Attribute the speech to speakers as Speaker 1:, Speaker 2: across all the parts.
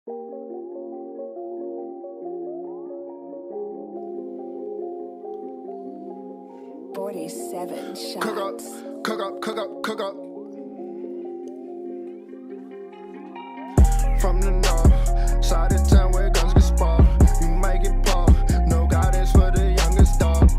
Speaker 1: 47 shots.
Speaker 2: Cook up, cook up, cook up, cook up. From the north side of town where guns get sparked, you might get paused. No guidance for the youngest dog.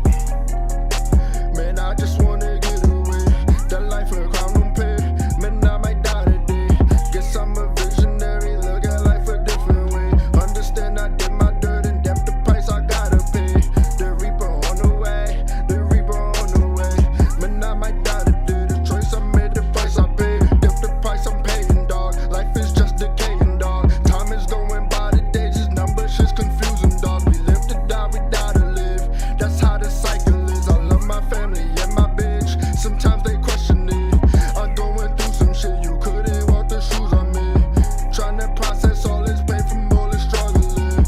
Speaker 2: Man, I just wanna get away. That life a crown don't pay. Man, I might die today. Guess I'm a visionary. Look at life a different way. Understand I did my dirt and depth the price I gotta pay. The reaper on the way. The reaper on the way. Man, I might die today. The choice I made, the price I paid. Depth the price I'm paying, dog. Life is just decaying, dog. Time is going by, the days is numbers, shit's confusing, dog. We live to die, we die to live. That's how the cycle is. I love my family and my bitch. Sometimes they question it. I'm going through some shit, you couldn't walk the shoes I'm in. Trying to process all this pain from all this struggling.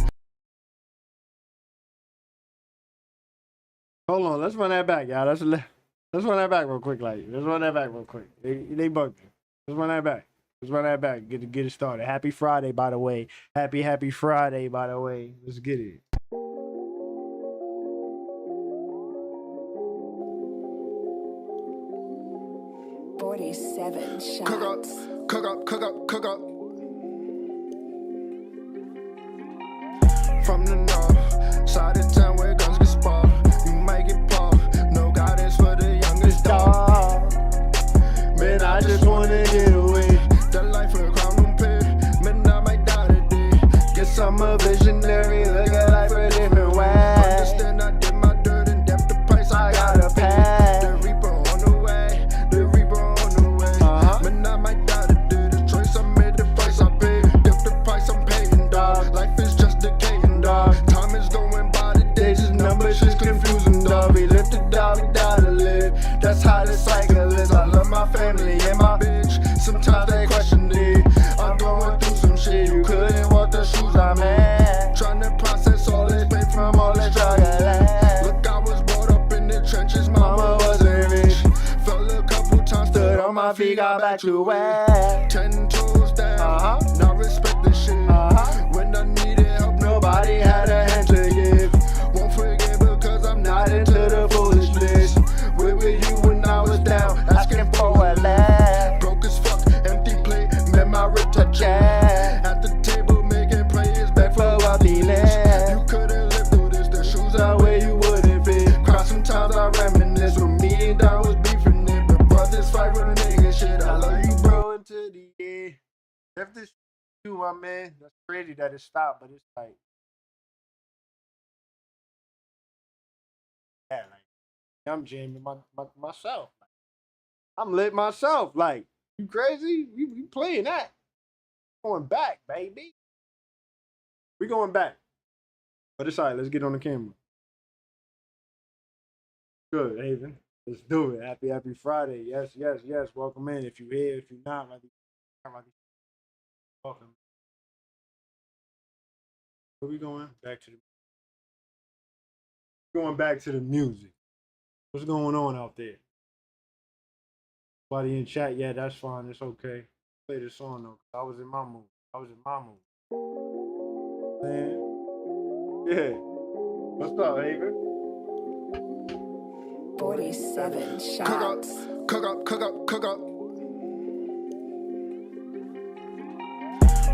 Speaker 3: Hold on, let's run that back, y'all. Let's run that back real quick, like. Let's run that back real quick. They bugged me. Let's run that back. Let's run that back. Get it started. Happy Friday, by the way. Happy Friday, by the way. Let's get it.
Speaker 2: Cook up, cook up, cook up, cook up. From the north side of town where guns get sparked, you might get paused. No guidance for the youngest dog. Man, I just wanna get away. That life a crown don't pay. Man, I might die today. Guess I'm a visionary. Look at life a different way. Understand I did my dirt and depth the price I gotta pay. The reaper on the way. The reaper on the way. Man, I might die today. The choice I made, the price I paid. Depth the price I'm paying, dog. Life is just decaying, dog. Time is going by, the days is numbers, shit's confusing, dog. We live to die, we die to live. That's how the cycle is. I love my family and my bitch. Sometimes they question it. I'm going through some shit, you couldn't walk the shoes I'm in. Trying to process all this pain from all this struggle. Look, I was brought up in the trenches, mama wasn't rich. Fell a couple times, stood on my feet, got back to where 10 toes down, now respect the shit. When I needed help, nobody had a hand to give. Won't forget because I'm not into the foolishness. Where were you when I was down, asking for a laugh? Broke as fuck, empty plate, met my rib touch at the table making prayers back for wealthiness. You couldn't live through this, the shoes out where you wouldn't fit. Cry sometimes I reminisce when me and Don was beefing it. But brothers fight with a nigga shit. I love you, bro, into the end. If this you, my man, that's crazy that it stopped, but it's like, yeah, like I'm jamming myself. I'm lit myself. Like, you crazy? You playing that? Going back, baby. We going back. But it's all right. Let's get on the camera. Good, Haven. Let's do it. Happy Friday. Yes. Welcome in. If you're here, if you're not, welcome. Where we going? Going back to the music. What's going on out there? Nobody in chat? Yeah, that's fine. It's okay. Play this song though. I was in my mood. Man. Yeah. What's up, Haven?
Speaker 1: 47 shots.
Speaker 2: Cook up.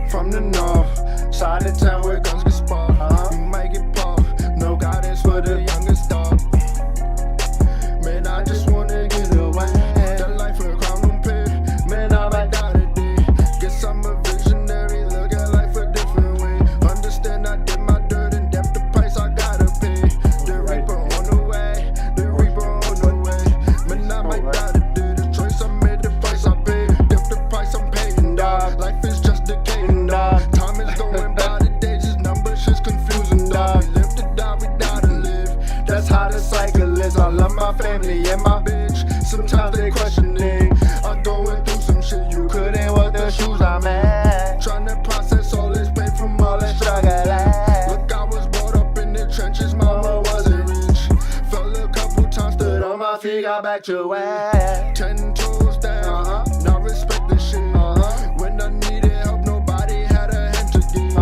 Speaker 2: From the north side of town where guns get sparked, you might get paused. No guidance for the youngest dog. Man, I just wanna get away. That life a crown don't pay. Man, I might die today. Guess I'm a visionary. Look at life a different way. Understand I did my dirt and depth the price I gotta pay. The reaper on the way. The reaper on the way. Man, I might die today. The choice I made, the price I paid. Depth the price I'm paying, dog. Life is just decaying, dog. Time is going by, the days is numbers, shit's confusing, dog. We live to die, we die to live. That's how the cycle is. I love my family and my bitch. Sometimes they question it. I'm going through some shit, you couldn't walk the shoes I'm in. Trying to process all this pain from all this struggle. Look, I was brought up in the trenches, mama wasn't rich. Fell a couple times, stood on my feet, got back to where 10 toes down, now respect the shit. When I needed help, nobody had a hand to give.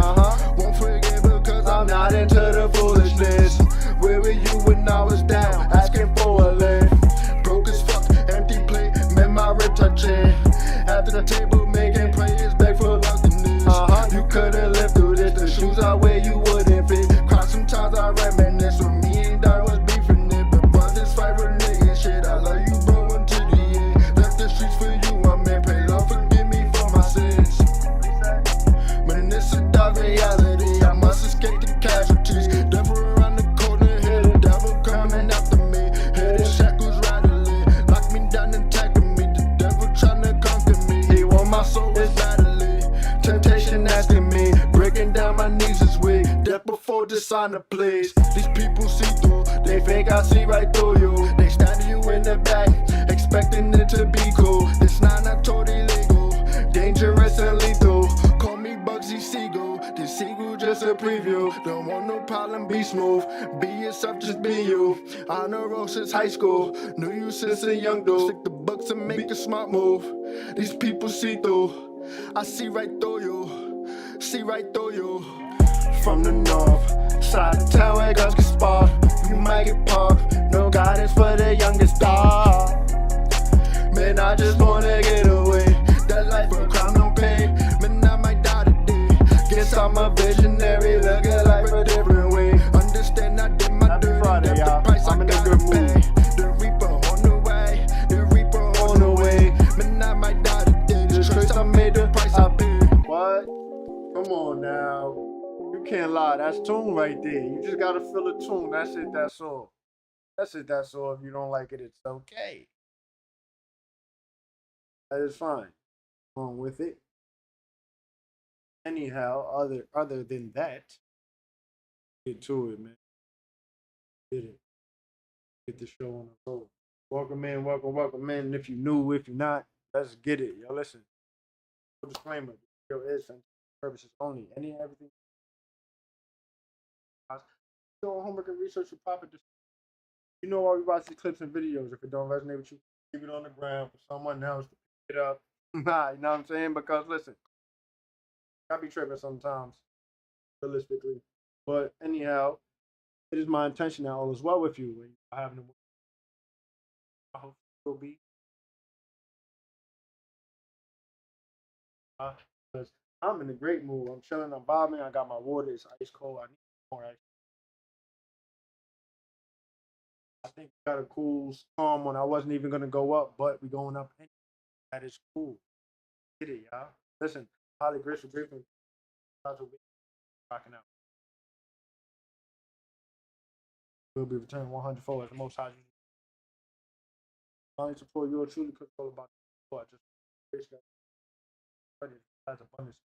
Speaker 2: sign to please. These people see through, they think I see right through you. They stab you in the back, expecting it to be cool. This not totally legal, dangerous and lethal. Call me Bugsy Siegel, this sequel just a preview. Don't want no problem, be smooth, be yourself, just be you. On the road since high school, knew you since a young dude. Stick the books and make a smart move. These people see through, I see right through you, see right through you. From the north side of town where guns get sparked, you might get parked. No guidance for the youngest dog. Man, I just wanna get away. That life of crime, no pain. Man, I might die today. Guess I'm a visionary, look at life a different way. Understand I did my dirty, Friday, the price I'm I gotta pay. The reaper on the way, the reaper on the way. Man, I might die today. Just cause I made the price I paid.
Speaker 3: What? Come on now. You can't lie. That's tune right there. You just gotta feel the tune. That's it. That's all. That's it. That's all. If you don't like it, it's okay. That is fine. Wrong with it. Anyhow, other than that, get to it, man. Get it. Get the show on the road. Welcome in, welcome in. And if you're new, if you're not, let's get it. Yo, listen. No disclaimer. Yo, is purposes only. Any and everything. Doing homework and research for Papa. You know why we watch these clips and videos. If it don't resonate with you, leave it on the ground for someone else to pick it up. Nah, you know what I'm saying? Because listen, I be tripping sometimes, realistically. But anyhow, it is my intention that all is well with you when you're having a I hope it will be. Because I'm in a great mood. I'm chilling, I'm bobbing, I got my water, it's ice cold. I need more actually. I think we got a cool storm when I wasn't even gonna go up, but we going up anyway. That is cool. Get it, y'all. Listen, highly grateful. Rocking out. We'll be returned 100-fold as the most high. Only support you truly control about the I just wish that has abundance.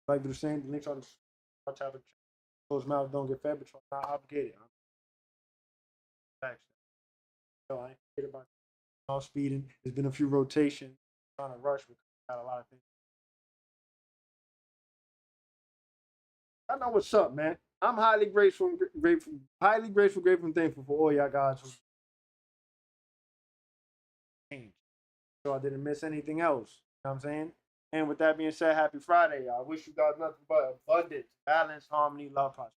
Speaker 3: Like the same, the links on the tab. Closed mouths don't get fed, but you're not obligated. Facts. So I ain't forget about all speeding. There's been a few rotations. Trying to rush because we got a lot of things. I know what's up, man. I'm highly grateful, and thankful for all y'all guys who changed. So I didn't miss anything else. You know what I'm saying? And with that being said, happy Friday. I wish you guys nothing but abundance, balance, harmony, love, prosperity.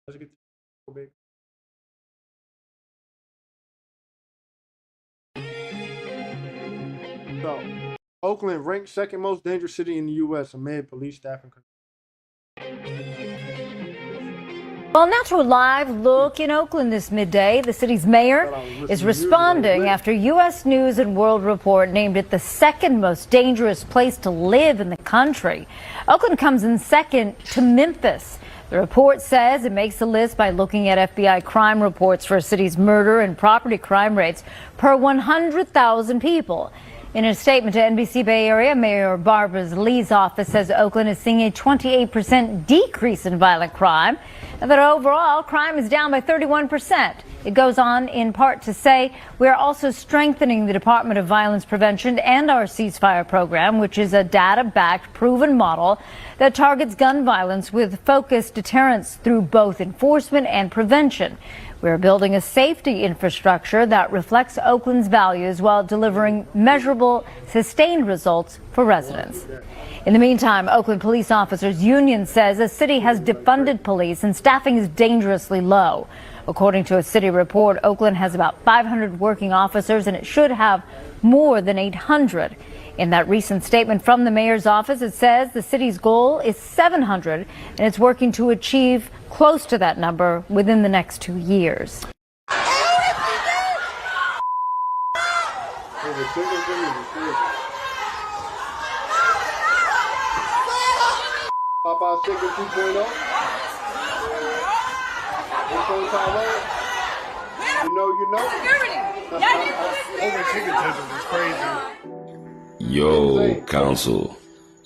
Speaker 3: Let's get the big. So, Oakland ranked second most dangerous city in the U.S. amid police staffing.
Speaker 4: Well, now to a live look in Oakland this midday. The city's mayor is responding after U.S. News and World Report named it the second most dangerous place to live in the country. Oakland comes in second to Memphis. The report says it makes the list by looking at FBI crime reports for a city's murder and property crime rates per 100,000 people. In a statement to NBC Bay Area, Mayor Barbara Lee's office says Oakland is seeing a 28% decrease in violent crime and that overall crime is down by 31%. It goes on in part to say we are also strengthening the Department of Violence Prevention and our ceasefire program, which is a data-backed, proven model that targets gun violence with focused deterrence through both enforcement and prevention. We're building a safety infrastructure that reflects Oakland's values while delivering measurable, sustained results for residents. In the meantime, Oakland Police Officers Union says the city has defunded police and staffing is dangerously low. According to a city report, Oakland has about 500 working officers and it should have more than 800. In that recent statement from the mayor's office, it says the city's goal is 700 and it's working to achieve close to that number within the next 2 years.
Speaker 3: Popeye Chicken 2.0. You know. Over chicken tenders is crazy.
Speaker 5: Yo, council,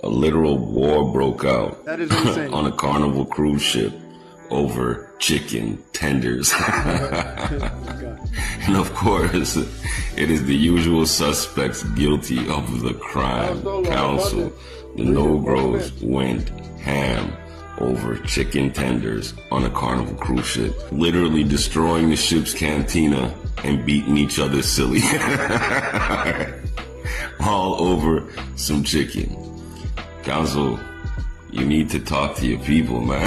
Speaker 5: a literal war broke out
Speaker 3: That is insane.
Speaker 5: on a Carnival cruise ship over chicken tenders. And of course, it is the usual suspects guilty of the crime. Council, the Negroes went ham over chicken tenders on a Carnival cruise ship, literally destroying the ship's cantina and beating each other silly. All over some chicken. Council, you need to talk to your people, man.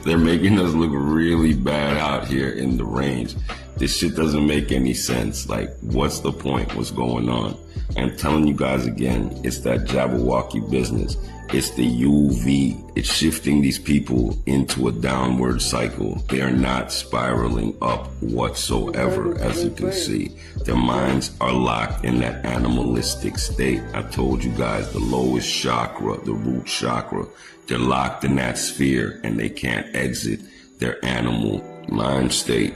Speaker 5: They're making us look really bad out here in the range. This shit doesn't make any sense. Like, what's the point? What's going on? I'm telling you guys again, it's that Jabberwocky business. It's the UV. It's shifting these people into a downward cycle. They are not spiraling up whatsoever, as you can see. Their minds are locked in that animalistic state. I told you guys, the lowest chakra, the root chakra, they're locked in that sphere and they can't exit their animal mind state.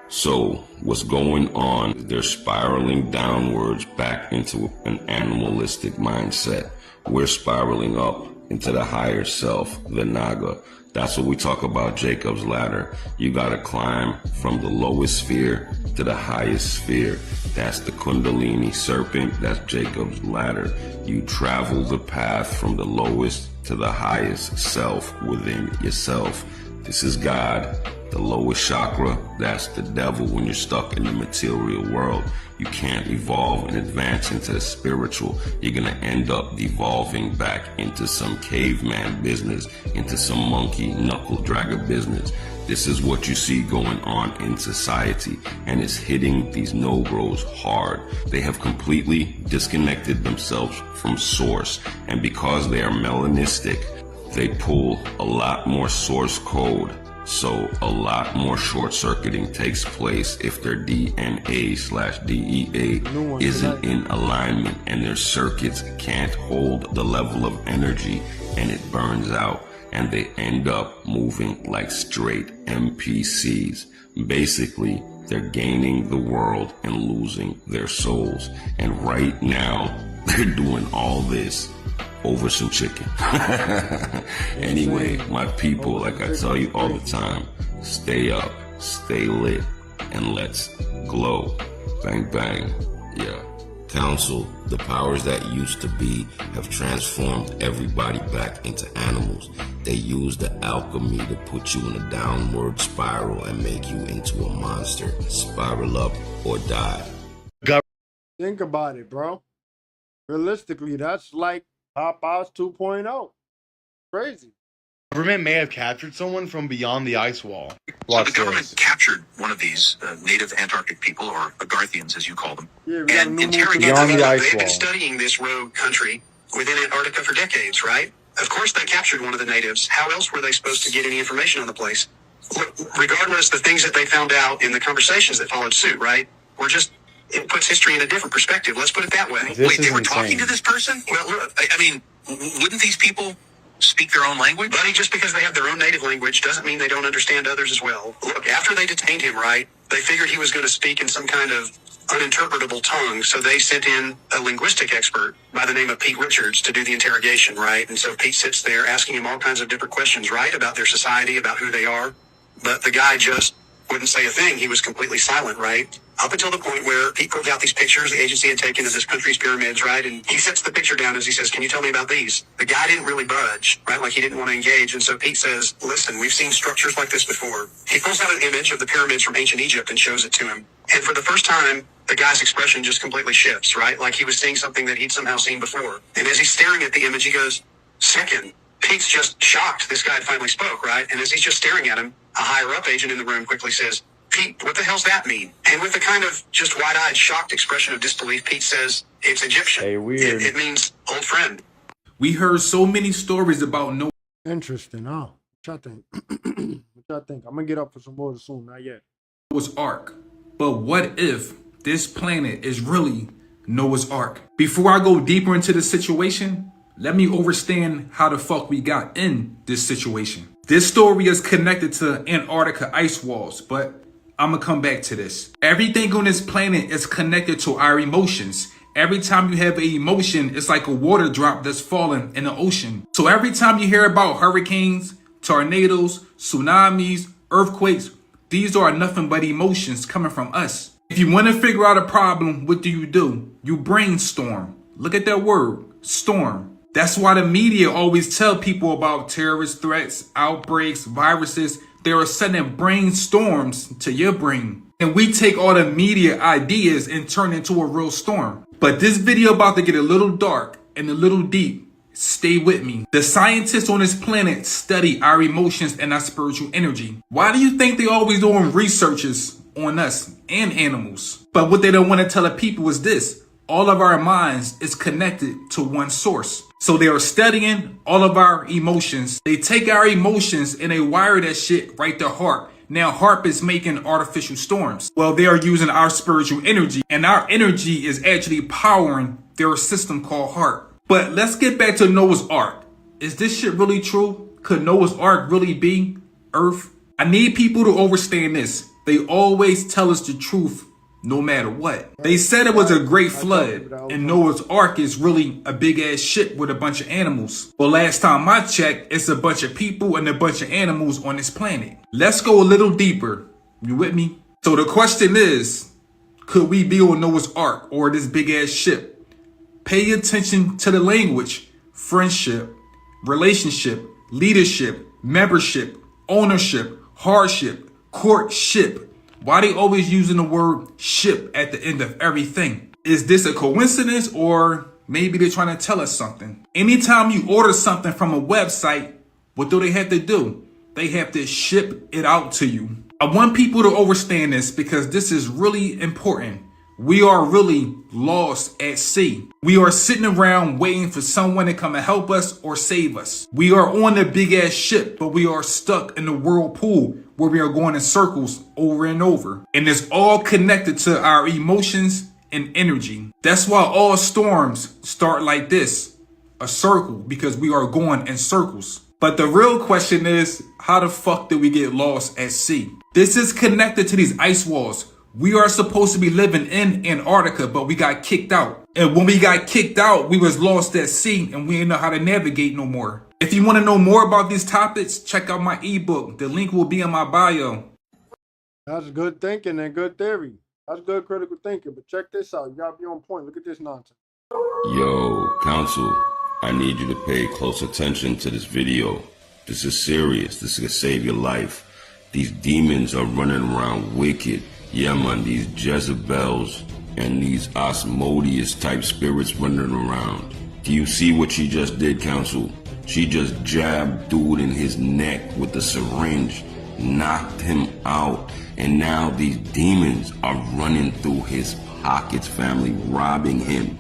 Speaker 5: So what's going on? They're spiraling downwards back into an animalistic mindset. We're spiraling up into the higher self, the Naga. That's what we talk about, Jacob's ladder. You gotta climb from the lowest sphere to the highest sphere. That's the Kundalini serpent. That's Jacob's ladder. You travel the path from the lowest to the highest self within yourself. This is God. The lowest chakra, that's the devil. When you're stuck in the material world, you can't evolve and advance into the spiritual. You're gonna end up devolving back into some caveman business, into some monkey knuckle dragger business. This is what you see going on in society, and it's hitting these Negroes hard. They have completely disconnected themselves from source, and because they are melanistic, they pull a lot more source code. So a lot more short-circuiting takes place if their DNA/DEA isn't in alignment, and their circuits can't hold the level of energy, and it burns out, and they end up moving like straight NPCs. Basically, they're gaining the world and losing their souls. And right now, they're doing all this over some chicken. Anyway, my people, like I tell you all the time, stay up, stay lit, and let's glow. Bang, bang. Yeah. Council, the powers that used to be have transformed everybody back into animals. They use the alchemy to put you in a downward spiral and make you into a monster. Spiral up or die.
Speaker 3: Think about it, bro. Realistically, that's like Popeye's 2.0. Crazy.
Speaker 2: The government may have captured someone from beyond the ice wall.
Speaker 6: So the government captured one of these native Antarctic people, or Agarthians as you call them,
Speaker 3: Yeah, we got a
Speaker 6: and
Speaker 3: new
Speaker 6: interrogated
Speaker 2: Beyond
Speaker 6: them.
Speaker 2: the ice
Speaker 6: They've been
Speaker 2: wall.
Speaker 6: studying this rogue country within Antarctica for decades, right? Of course they captured one of the natives. How else were they supposed to get any information on the place? Look, regardless, the things that they found out in the conversations that followed suit, right, were just, it puts history in a different perspective. Let's put it that way.
Speaker 2: This
Speaker 6: Wait, they
Speaker 2: is
Speaker 6: were
Speaker 2: insane.
Speaker 6: talking to this person? Well, look, I mean, wouldn't these people speak their own language? Buddy, just because they have their own native language doesn't mean they don't understand others as well. Look, after they detained him, right, they figured he was going to speak in some kind of uninterpretable tongue, so they sent in a linguistic expert by the name of Pete Richards to do the interrogation, right? And so Pete sits there asking him all kinds of different questions, right, about their society, about who they are. But the guy just wouldn't say a thing. He was completely silent, right? Up until the point where Pete pulled out these pictures the agency had taken of this country's pyramids, right? And he sets the picture down as he says, "Can you tell me about these?" The guy didn't really budge, right? Like he didn't want to engage. And so Pete says, "Listen, we've seen structures like this before." He pulls out an image of the pyramids from ancient Egypt and shows it to him. And for the first time, the guy's expression just completely shifts, right? Like he was seeing something that he'd somehow seen before. And as he's staring at the image, he goes, "Second." Pete's just shocked this guy had finally spoke, right? And as he's just staring at him, a higher-up agent in the room quickly says, "Pete, what the hell's that mean?" And with a kind of just wide-eyed, shocked expression of disbelief, Pete says, "It's Egyptian.
Speaker 2: Hey, weird.
Speaker 6: It means old friend."
Speaker 7: We heard so many stories about
Speaker 3: Interesting, huh? What y'all think? What y'all think? I'm gonna get up for some more soon, not yet.
Speaker 7: Noah's Ark. But what if this planet is really Noah's Ark? Before I go deeper into the situation, let me understand how the fuck we got in this situation. This story is connected to Antarctica ice walls, but I'm gonna come back to this. Everything on this planet is connected to our emotions. Every time you have an emotion, it's like a water drop that's falling in the ocean. So every time you hear about hurricanes, tornadoes, tsunamis, earthquakes, these are nothing but emotions coming from us. If you want to figure out a problem, what do? You brainstorm. Look at that word, storm. That's why the media always tell people about terrorist threats, outbreaks, viruses. They are sending brainstorms to your brain. And we take all the media ideas and turn into a real storm. But this video about to get a little dark and a little deep. Stay with me. The scientists on this planet study our emotions and our spiritual energy. Why do you think they always doing researches on us and animals? But what they don't want to tell the people is this. All of our minds is connected to one source. So they are studying all of our emotions. They take our emotions and they wire that shit right to HAARP. Now HAARP is making artificial storms. Well, they are using our spiritual energy, and our energy is actually powering their system called HAARP. But let's get back to Noah's Ark. Is this shit really true? Could Noah's Ark really be Earth? I need people to understand this. They always tell us the truth no matter what. They said it was a great flood, and Noah's Ark is really a big ass ship with a bunch of animals. Well, last time I checked, it's a bunch of people and a bunch of animals on this planet. Let's go a little deeper. You with me? So the question is, could we be on Noah's Ark or this big ass ship? Pay attention to the language: friendship, relationship, leadership, membership, ownership, hardship, courtship. Why they always using the word ship at the end of everything? Is this a coincidence, or maybe they're trying to tell us something? Anytime you order something from a website, what do? They have to ship it out to you. I want people to understand this because this is really important. We are really lost at sea. We are sitting around waiting for someone to come and help us or save us. We are on a big ass ship, but we are stuck in the whirlpool where we are going in circles over and over. And it's all connected to our emotions and energy. That's why all storms start like this, a circle, because we are going in circles. But the real question is, how the fuck did we get lost at sea? This is connected to these ice walls. We are supposed to be living in Antarctica, but we got kicked out. And when we got kicked out, we was lost at sea and we didn't know how to navigate no more. If you want to know more about these topics, check out my ebook. The link will be in my bio.
Speaker 3: That's good thinking and good theory. That's good critical thinking. But check this out. You gotta be on point. Look at this nonsense.
Speaker 5: Yo, Council, I need you to pay close attention to this video. This is serious. This is gonna save your life. These demons are running around wicked. Yeah, man, these Jezebels and these Asmodeus type spirits running around. Do you see what she just did, Council? She just jabbed dude in his neck with a syringe, knocked him out, and now these demons are running through his pockets, family, robbing him.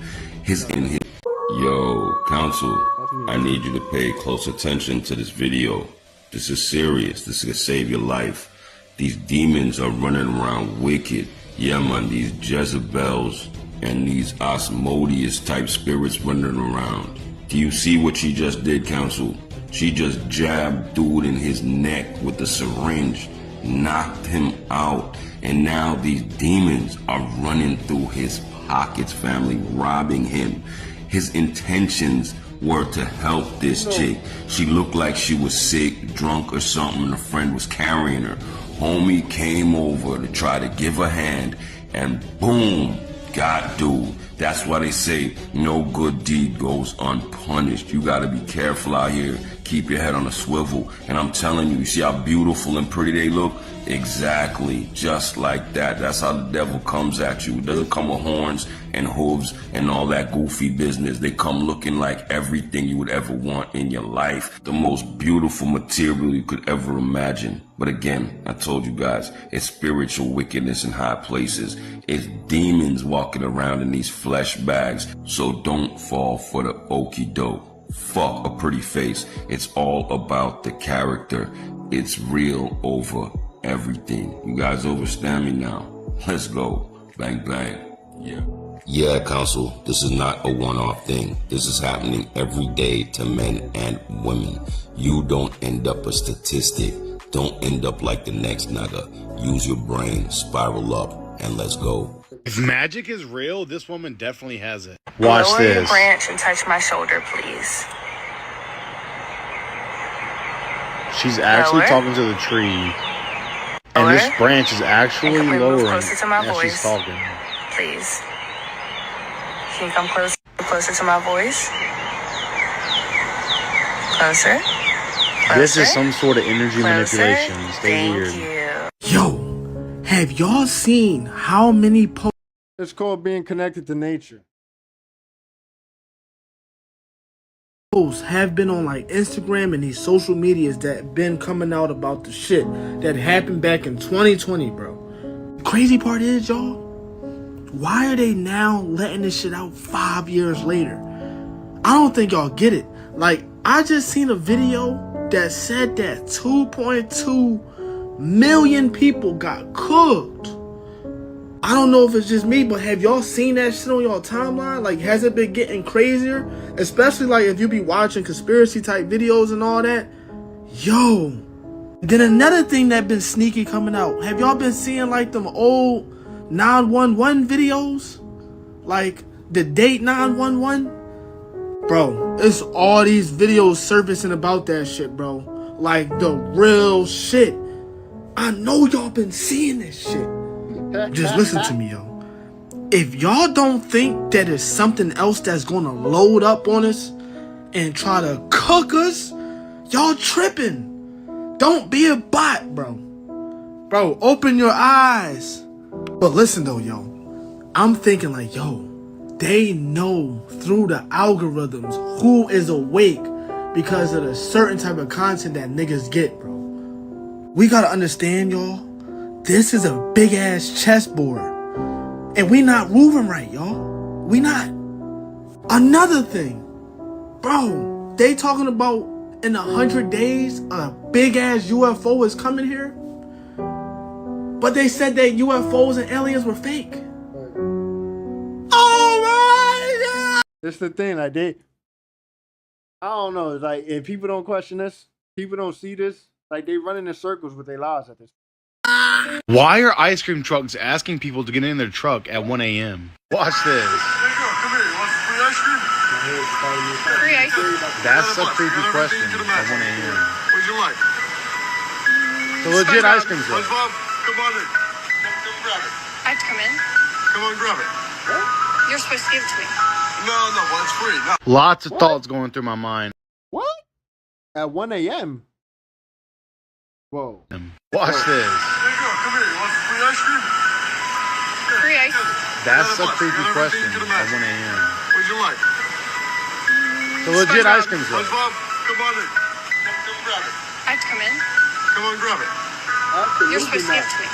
Speaker 5: Yo, Council, I need you to pay close attention to this video. This is serious. This is gonna save your life. These demons are running around wicked. Yeah, man, these Jezebels and these Asmodeus type spirits running around. Do you see what she just did, Council? She just jabbed dude in his neck with a syringe, knocked him out, and now these demons are running through his pockets, family, robbing him. His intentions were to help this chick. She looked like she was sick, drunk or something, and a friend was carrying her. Homie came over to try to give a hand, and boom, got dude. That's why they say no good deed goes unpunished. You gotta be careful out here. Keep your head on a swivel. And I'm telling you, you see how beautiful and pretty they look? Exactly, just like that. That's how the devil comes at you. It doesn't come with horns and hooves and all that goofy business. They come looking like everything you would ever want in your life. The most beautiful material you could ever imagine. But again, I told you guys, it's spiritual wickedness in high places. It's demons walking around in these flesh bags. So don't fall for the okie doke. Fuck a pretty face. It's all about the character. It's real over everything. You guys understand me now? Let's go. Bang, bang. Yeah. Yeah, Council, this is not a one-off thing. This is happening every day to men and women. You don't end up a statistic. Don't end up like the next nigga. Use your brain, spiral up, and let's go.
Speaker 8: If magic is real, this woman definitely has it. Watch
Speaker 9: Lower
Speaker 8: this.
Speaker 9: your branch and touch my shoulder, please.
Speaker 8: She's actually
Speaker 9: Lower.
Speaker 8: talking to the tree. And
Speaker 9: Lower.
Speaker 8: this branch is actually
Speaker 9: And can we move
Speaker 8: lowering
Speaker 9: closer to my
Speaker 8: as she's
Speaker 9: voice?
Speaker 8: talking.
Speaker 9: Please. Can you come closer to my voice? Closer.
Speaker 8: This is
Speaker 9: Closer.
Speaker 8: some sort of energy
Speaker 9: Closer.
Speaker 8: manipulation. Stay
Speaker 9: Thank
Speaker 8: weird.
Speaker 9: you.
Speaker 10: Yo, have y'all seen how many
Speaker 3: It's called being connected to nature.
Speaker 10: posts have been on like Instagram and these social medias that been coming out about the shit that happened back in 2020, bro? The crazy part is, y'all, why are they now letting this shit out 5 years later? I don't think y'all get it. Like, I just seen a video that said that 2.2 million people got cooked. I don't know if it's just me, but have y'all seen that shit on y'all timeline? Like, has it been getting crazier? Especially like if you be watching conspiracy type videos and all that. Yo. Then another thing that been sneaky coming out. Have y'all been seeing like them old 911 videos? Like the date 911? Bro, it's all these videos surfacing about that shit, bro. Like the real shit. I know y'all been seeing this shit. Just listen to me, yo. If y'all don't think that there's something else that's gonna load up on us and try to cook us, y'all tripping. Don't be a bot, bro. Bro, open your eyes. But listen though, yo. I'm thinking like, yo, they know through the algorithms who is awake because of the certain type of content that niggas get, bro. We gotta understand, y'all. This is a big ass chessboard. And we not moving right, y'all. We not. Another thing. Bro, they talking about in 100 days a big ass UFO is coming here. But they said that UFOs and aliens were fake. Oh my God!
Speaker 3: That's the thing. Like I don't know. It's like if people don't question this, people don't see this. Like they running in circles with their lives at this.
Speaker 8: Why are ice cream trucks asking people to get in their truck at 1 a.m.? Watch this.
Speaker 2: Come here. You want some free ice cream?
Speaker 9: Free ice cream.
Speaker 8: That's a creepy question at 1 a.m.
Speaker 2: What'd you like?
Speaker 8: It's a legit ice cream truck.
Speaker 2: SpongeBob, come on in. Come grab it.
Speaker 9: I have to come in.
Speaker 2: Come on, grab it.
Speaker 9: You're supposed to give it to me.
Speaker 2: No, well, it's free. No.
Speaker 8: Lots of thoughts going through my mind.
Speaker 3: What? At 1 a.m. Whoa.
Speaker 8: Watch this.
Speaker 2: There you go. Come here. You want some free ice cream?
Speaker 9: Free ice cream.
Speaker 8: That's a
Speaker 2: $1.
Speaker 8: creepy
Speaker 2: Got
Speaker 8: question
Speaker 2: everything you
Speaker 8: at
Speaker 2: can
Speaker 8: 1
Speaker 2: imagine.
Speaker 8: a.m.
Speaker 2: What'd you like?
Speaker 8: It's a legit ice cream truck.
Speaker 2: SpongeBob, come on in. Come grab it.
Speaker 9: I have to come in.
Speaker 2: Come on, grab it.
Speaker 9: You're supposed to give it to me.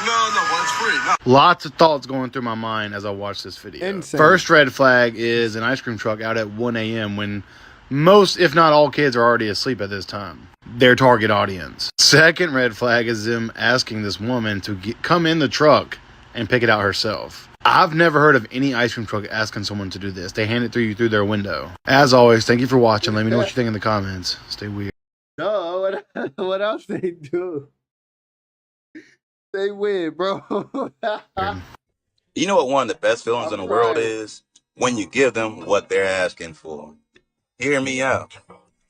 Speaker 2: No, well, it's free. No.
Speaker 8: Lots of thoughts going through my mind as I watch this video.
Speaker 3: Insane.
Speaker 8: First red flag is an ice cream truck out at 1 a.m. when most, if not all, kids are already asleep at this time. Their target audience. Second red flag is them asking this woman to come in the truck and pick it out herself. I've never heard of any ice cream truck asking someone to do this. They hand it to you through their window. As always, thank you for watching. Let me know what you think in the comments. Stay weird.
Speaker 3: No, what else they do? They weird, bro.
Speaker 11: You know what one of the best feelings in the world is? When you give them what they're asking for. Hear me out.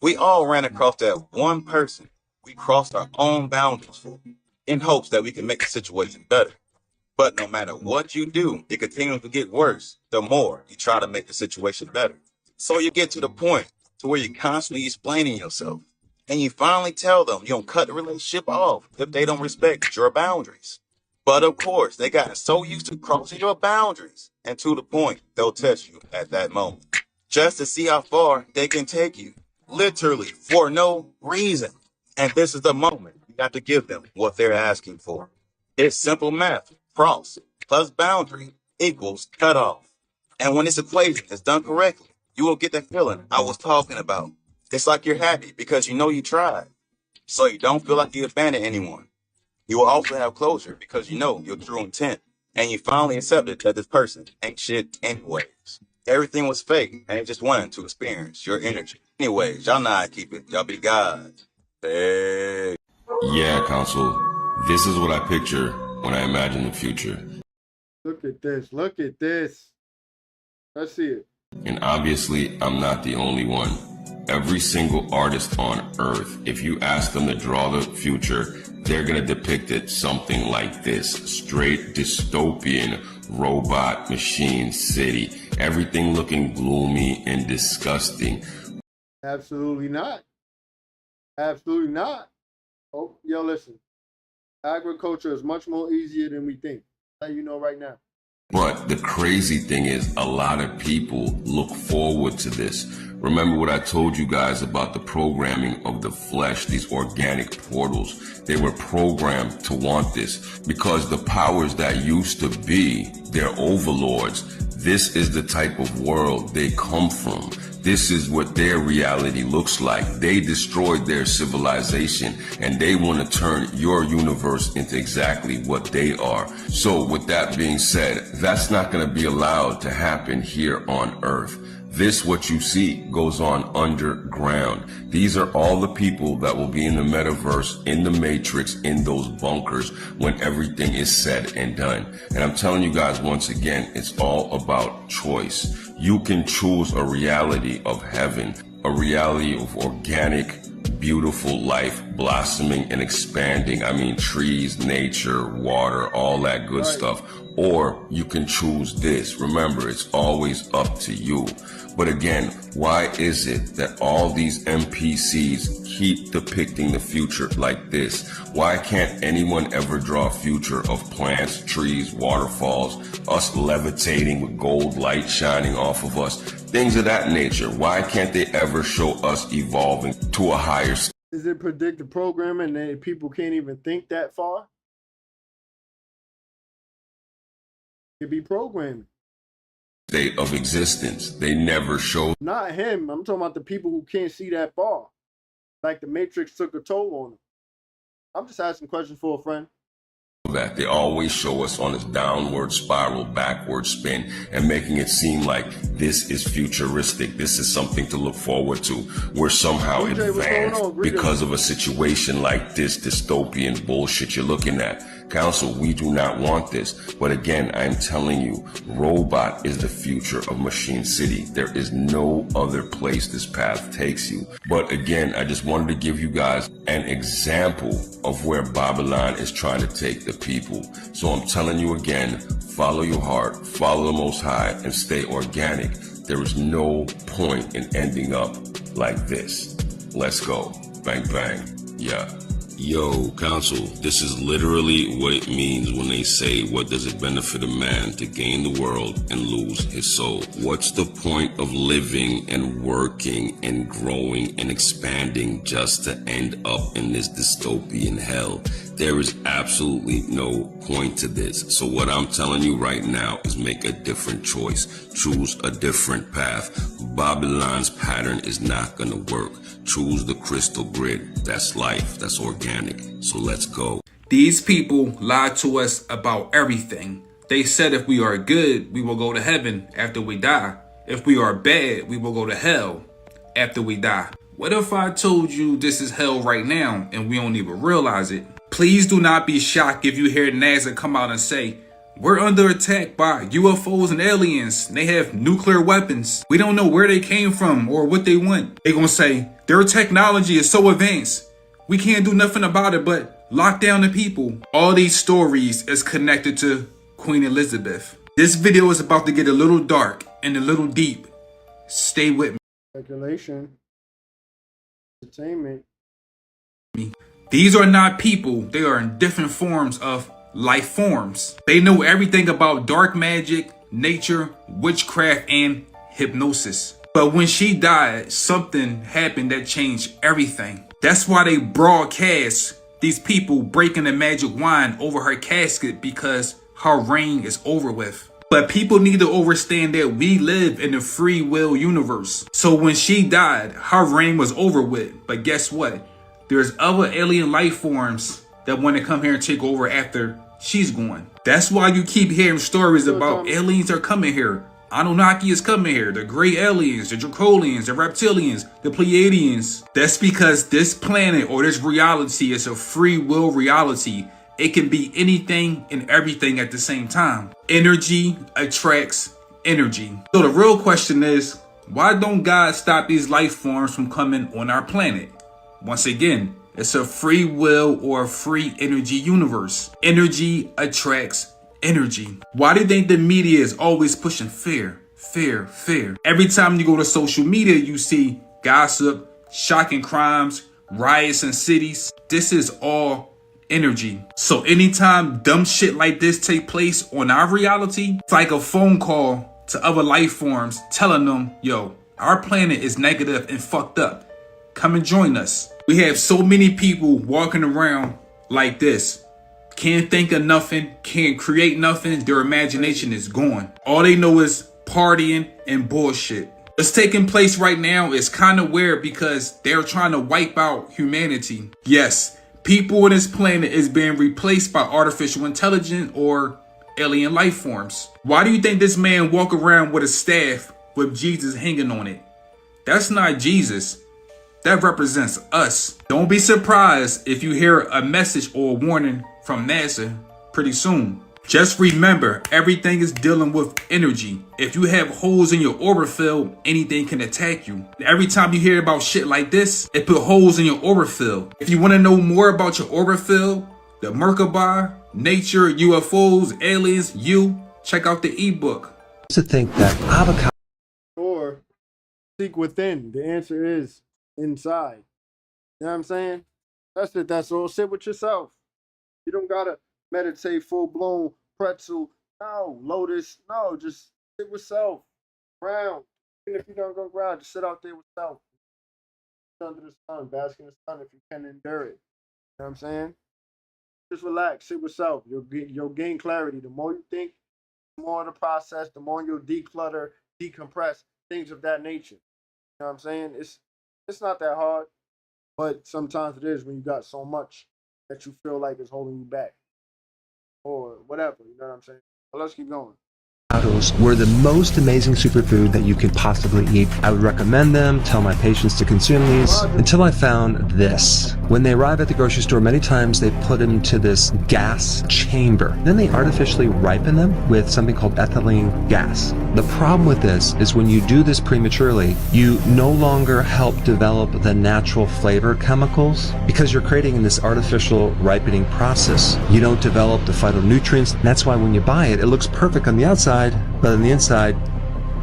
Speaker 11: We all ran across that one person we crossed our own boundaries for, in hopes that we can make the situation better. But no matter what you do, it continues to get worse the more you try to make the situation better. So you get to the point to where you're constantly explaining yourself. And you finally tell them you don't cut the relationship off if they don't respect your boundaries. But of course, they got so used to crossing your boundaries, and to the point, they'll test you at that moment, just to see how far they can take you, literally for no reason. And this is the moment you have to give them what they're asking for. It's simple math. Cross plus boundary equals cut off. And when this equation is done correctly, you will get that feeling I was talking about. It's like you're happy because you know you tried, so you don't feel like you abandoned anyone. You will also have closure because you know your true intent, and you finally accepted that this person ain't shit anyways. Everything was fake, and they just wanted to experience your energy. Anyways, y'all know how I keep it. Y'all be God. Hey.
Speaker 5: Yeah, Council. This is what I picture when I imagine the future.
Speaker 3: Look at this. Look at this. Let's see it.
Speaker 5: And obviously, I'm not the only one. Every single artist on Earth, if you ask them to draw the future, they're going to depict it something like this. Straight dystopian robot machine city. Everything looking gloomy and disgusting.
Speaker 3: Absolutely not. Absolutely not. Oh, yo, listen. Agriculture is much more easier than we think. I'll let you know right now.
Speaker 5: But the crazy thing is, a lot of people look forward to this. Remember what I told you guys about the programming of the flesh, these organic portals. They were programmed to want this because the powers that used to be their overlords, this is the type of world they come from. This is what their reality looks like. They destroyed their civilization and they want to turn your universe into exactly what they are. So with that being said, that's not going to be allowed to happen here on Earth. This, what you see, goes on underground. These are all the people that will be in the metaverse, in the matrix, in those bunkers when everything is said and done. And I'm telling you guys once again, it's all about choice. You can choose a reality of heaven, a reality of organic, beautiful life blossoming and expanding. I mean, trees, nature, water, all that good stuff. Or you can choose this. Remember, it's always up to you. But again, why is it that all these NPCs keep depicting the future like this? Why can't anyone ever draw a future of plants, trees, waterfalls, us levitating with gold light shining off of us, things of that nature? Why can't they ever show us evolving to a higher state?
Speaker 3: Is it predictive programming that people can't even think that far? It be programming.
Speaker 5: State of existence. They never show.
Speaker 3: Not him. I'm talking about the people who can't see that far. Like the Matrix took a toll on them. I'm just asking questions for a friend.
Speaker 5: That they always show us on this downward spiral, backward spin, and making it seem like this is futuristic. This is something to look forward to. We're somehow advanced because of a situation like this dystopian bullshit you're looking at. Council, we do not want this. But again, I'm telling you, robot is the future of Machine City. There is no other place this path takes you. But again, I just wanted to give you guys an example of where Babylon is trying to take the people. So I'm telling you again, follow your heart, follow the Most High, and stay organic. There is no point in ending up like this. Let's go. Bang, bang. Yeah. Yo, Council, this is literally what it means when they say, what does it benefit a man to gain the world and lose his soul? What's the point of living and working and growing and expanding just to end up in this dystopian hell? There is absolutely no point to this. So what I'm telling you right now is make a different choice. Choose a different path. Babylon's pattern is not going to work. Choose the crystal grid. That's life. That's organic. So let's go.
Speaker 7: These people lied to us about everything. They said if we are good, we will go to heaven after we die. If we are bad, we will go to hell after we die. What if I told you this is hell right now and we don't even realize it? Please do not be shocked if you hear NASA come out and say, we're under attack by UFOs and aliens. They have nuclear weapons. We don't know where they came from or what they want. They're going to say, their technology is so advanced. We can't do nothing about it but lock down the people. All these stories is connected to Queen Elizabeth. This video is about to get a little dark and a little deep. Stay with me.
Speaker 3: Speculation. Entertainment.
Speaker 7: These are not people. They are in different forms of life forms. They know everything about dark magic, nature, witchcraft, and hypnosis. But when she died, something happened that changed everything. That's why they broadcast these people breaking the magic wand over her casket, because her reign is over with. But people need to understand that we live in a free will universe. So when she died, her reign was over with. But guess what? There's other alien life forms that want to come here and take over after she's gone. That's why you keep hearing stories about aliens are coming here. Anunnaki is coming here, the gray aliens, the Dracolians, the reptilians, the Pleiadians. That's because this planet or this reality is a free will reality. It can be anything and everything at the same time. Energy attracts energy. So the real question is, why don't God stop these life forms from coming on our planet? Once again, it's a free will or a free energy universe. Energy attracts energy. Why do you think the media is always pushing fear, fear, fear? Every time you go to social media, you see gossip, shocking crimes, riots in cities. This is all energy. So anytime dumb shit like this take place on our reality, it's like a phone call to other life forms telling them, yo, our planet is negative and fucked up. Come and join us. We have so many people walking around like this. Can't think of nothing, can't create nothing. Their imagination is gone. All they know is partying and bullshit. What's taking place right now is kind of weird because they're trying to wipe out humanity. Yes, people on this planet is being replaced by artificial intelligence or alien life forms. Why do you think this man walk around with a staff with Jesus hanging on it? That's not Jesus. That represents us. Don't be surprised if you hear a message or a warning from NASA pretty soon. Just remember, everything is dealing with energy. If you have holes in your aura field, anything can attack you. Every time you hear about shit like this, it put holes in your aura field. If you want to know more about your aura field, the Merkaba, nature, UFOs, aliens, check out the ebook.
Speaker 12: To think that avocado
Speaker 3: Or seek within. The answer is inside. You know what I'm saying? That's it. That's all. Sit with yourself. You don't gotta meditate full-blown pretzel. No, lotus. No, just sit with self. Ground. Even if you don't go ground, just sit out there with self. Under the sun, bask in the sun if you can endure it. You know what I'm saying? Just relax, sit with self. You'll gain clarity. The more you think, the more the process, the more you'll declutter, decompress, things of that nature. You know what I'm saying? It's not that hard, but sometimes it is when you got so much that you feel like it's holding you back. Or whatever, you know what I'm saying? But let's keep going.
Speaker 12: avocados were the most amazing superfood that you could possibly eat. I would recommend them, tell my patients to consume these, until I found this. When they arrive at the grocery store, many times they put them to this gas chamber. Then they artificially ripen them with something called ethylene gas. The problem with this is when you do this prematurely, you no longer help develop the natural flavor chemicals because you're creating this artificial ripening process. You don't develop the phytonutrients. And that's why when you buy it, it looks perfect on the outside, but on the inside,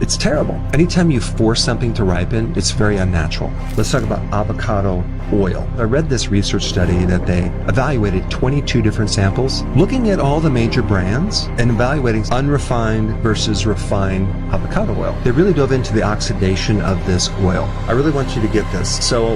Speaker 12: it's terrible. Anytime you force something to ripen, it's very unnatural. Let's talk about avocado oil. I read this research study that they evaluated 22 different samples, looking at all the major brands and evaluating unrefined versus refined avocado oil. They really dove into the oxidation of this oil. I really want you to get this. So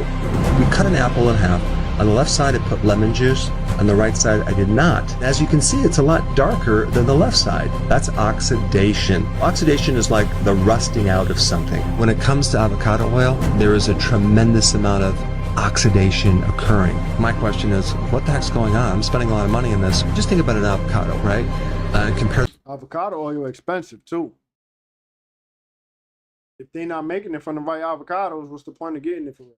Speaker 12: we cut an apple in half. On the left side, I put lemon juice. On the right side, I did not. As you can see, it's a lot darker than the left side. That's oxidation. Oxidation is like the rusting out of something. When it comes to avocado oil, there is a tremendous amount of oxidation occurring. My question is, what the heck's going on? I'm spending a lot of money on this. Just think about an avocado, right? Compare
Speaker 3: avocado oil expensive too. If they're not making it from the right avocados, what's the point of getting it from it?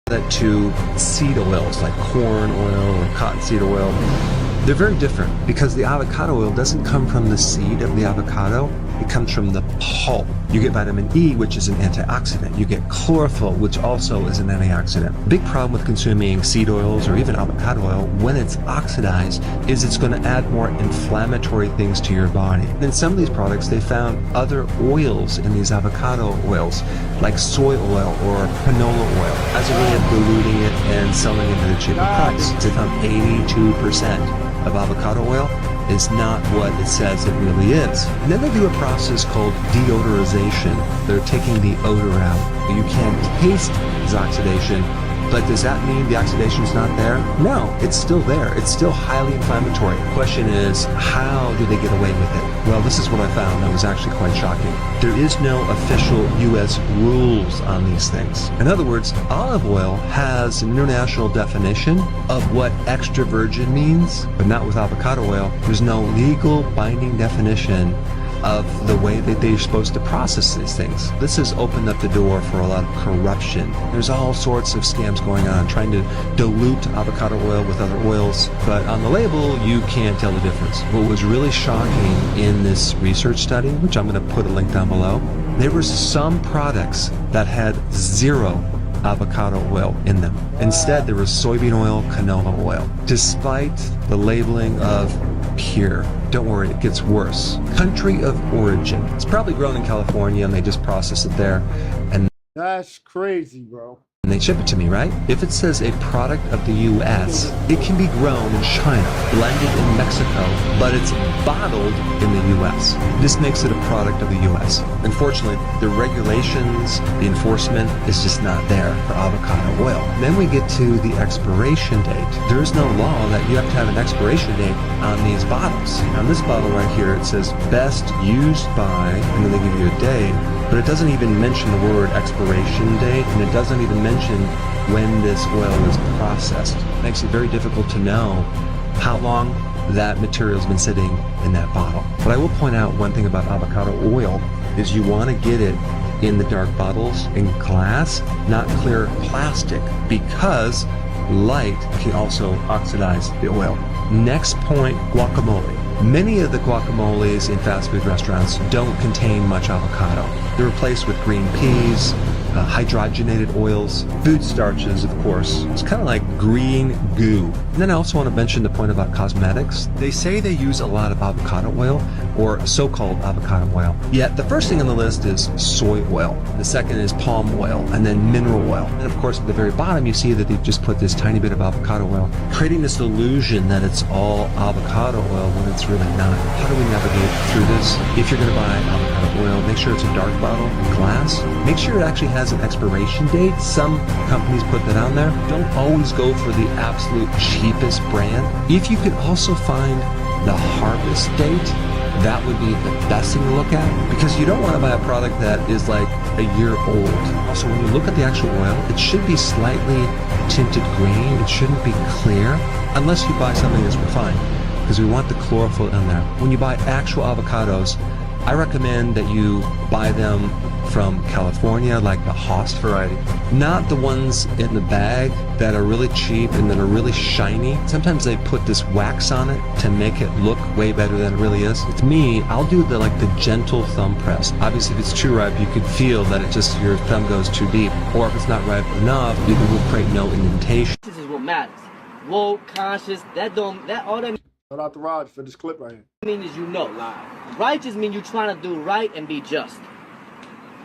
Speaker 12: That to seed oils like corn oil or cottonseed oil. They're very different because the avocado oil doesn't come from the seed of the avocado, it comes from the pulp. You get vitamin E, which is an antioxidant. You get chlorophyll, which also is an antioxidant. The big problem with consuming seed oils or even avocado oil when it's oxidized is it's going to add more inflammatory things to your body. In some of these products, they found other oils in these avocado oils, like soy oil or canola oil, as a way of diluting it and selling it at a cheaper price. They found 82% of avocado oil is not what it says it really is. And then they do a process called deodorization. They're taking the odor out. You can't taste this oxidation, but does that mean the oxidation is not there? No, it's still there. It's still highly inflammatory. The question is, how do they get away with it? Well, this is what I found that was actually quite shocking. There is no official U.S. rules on these things. In other words, olive oil has an international definition of what extra virgin means, but not with avocado oil. There's no legal binding definition of the way that they're supposed to process these things. This has opened up the door for a lot of corruption. There's all sorts of scams going on, trying to dilute avocado oil with other oils, but on the label, you can't tell the difference. What was really shocking in this research study, which I'm going to put a link down below, there were some products that had 0 avocado oil in them. Instead, there was soybean oil, canola oil, despite the labeling of pure. Don't worry, it gets worse. Country of origin. It's probably grown in California and they just process it there and
Speaker 3: That's crazy, bro.
Speaker 12: they ship it to me, right? If it says a product of the US, it can be grown in China, blended in Mexico, but it's bottled in the US. This makes it a product of the US. Unfortunately, the regulations, the enforcement is just not there for avocado oil. Then we get to the expiration date. There's no law that you have to have an expiration date on these bottles. On this bottle right here, it says best used by, and then they give you a day, but it doesn't even mention the word expiration date, and it doesn't even mention when this oil is processed. It makes it very difficult to know how long that material's been sitting in that bottle. But I will point out one thing about avocado oil is you want to get it in the dark bottles in glass, not clear plastic, because light can also oxidize the oil. Next point, guacamole. Many of the guacamoles in fast food restaurants don't contain much avocado. They're replaced with green peas, hydrogenated oils, food starches, of course. It's kind of like green goo. And then I also want to mention the point about cosmetics. They say they use a lot of avocado oil, or so-called avocado oil. Yet the first thing on the list is soy oil. The second is palm oil, and then mineral oil. And of course, at the very bottom, you see that they've just put this tiny bit of avocado oil, creating this illusion that it's all avocado oil when it's really not. How do we navigate through this? If you're going to buy avocado oil, make sure it's a dark bottle, glass. Make sure it actually has an expiration date. Some companies put that on there. Don't always go for the absolute cheapest brand. If you could also find the harvest date, that would be the best thing to look at, because you don't want to buy a product that is like a year old. Also, when you look at the actual oil, it should be slightly tinted green. It shouldn't be clear, unless you buy something that's refined, because we want the chlorophyll in there. When you buy actual avocados, I recommend that you buy them from California, like the Haas variety, not the ones in the bag that are really cheap and that are really shiny. Sometimes they put this wax on it to make it look way better than it really is. With me, I'll do the gentle thumb press. Obviously, if it's too ripe, you could feel that it just, your thumb goes too deep. Or if it's not ripe enough, you can create no indentation.
Speaker 13: This is what matters. Woke, conscious, all that
Speaker 3: Shout out to Raj for this clip right here.
Speaker 13: mean is righteous mean you trying to do right and be just.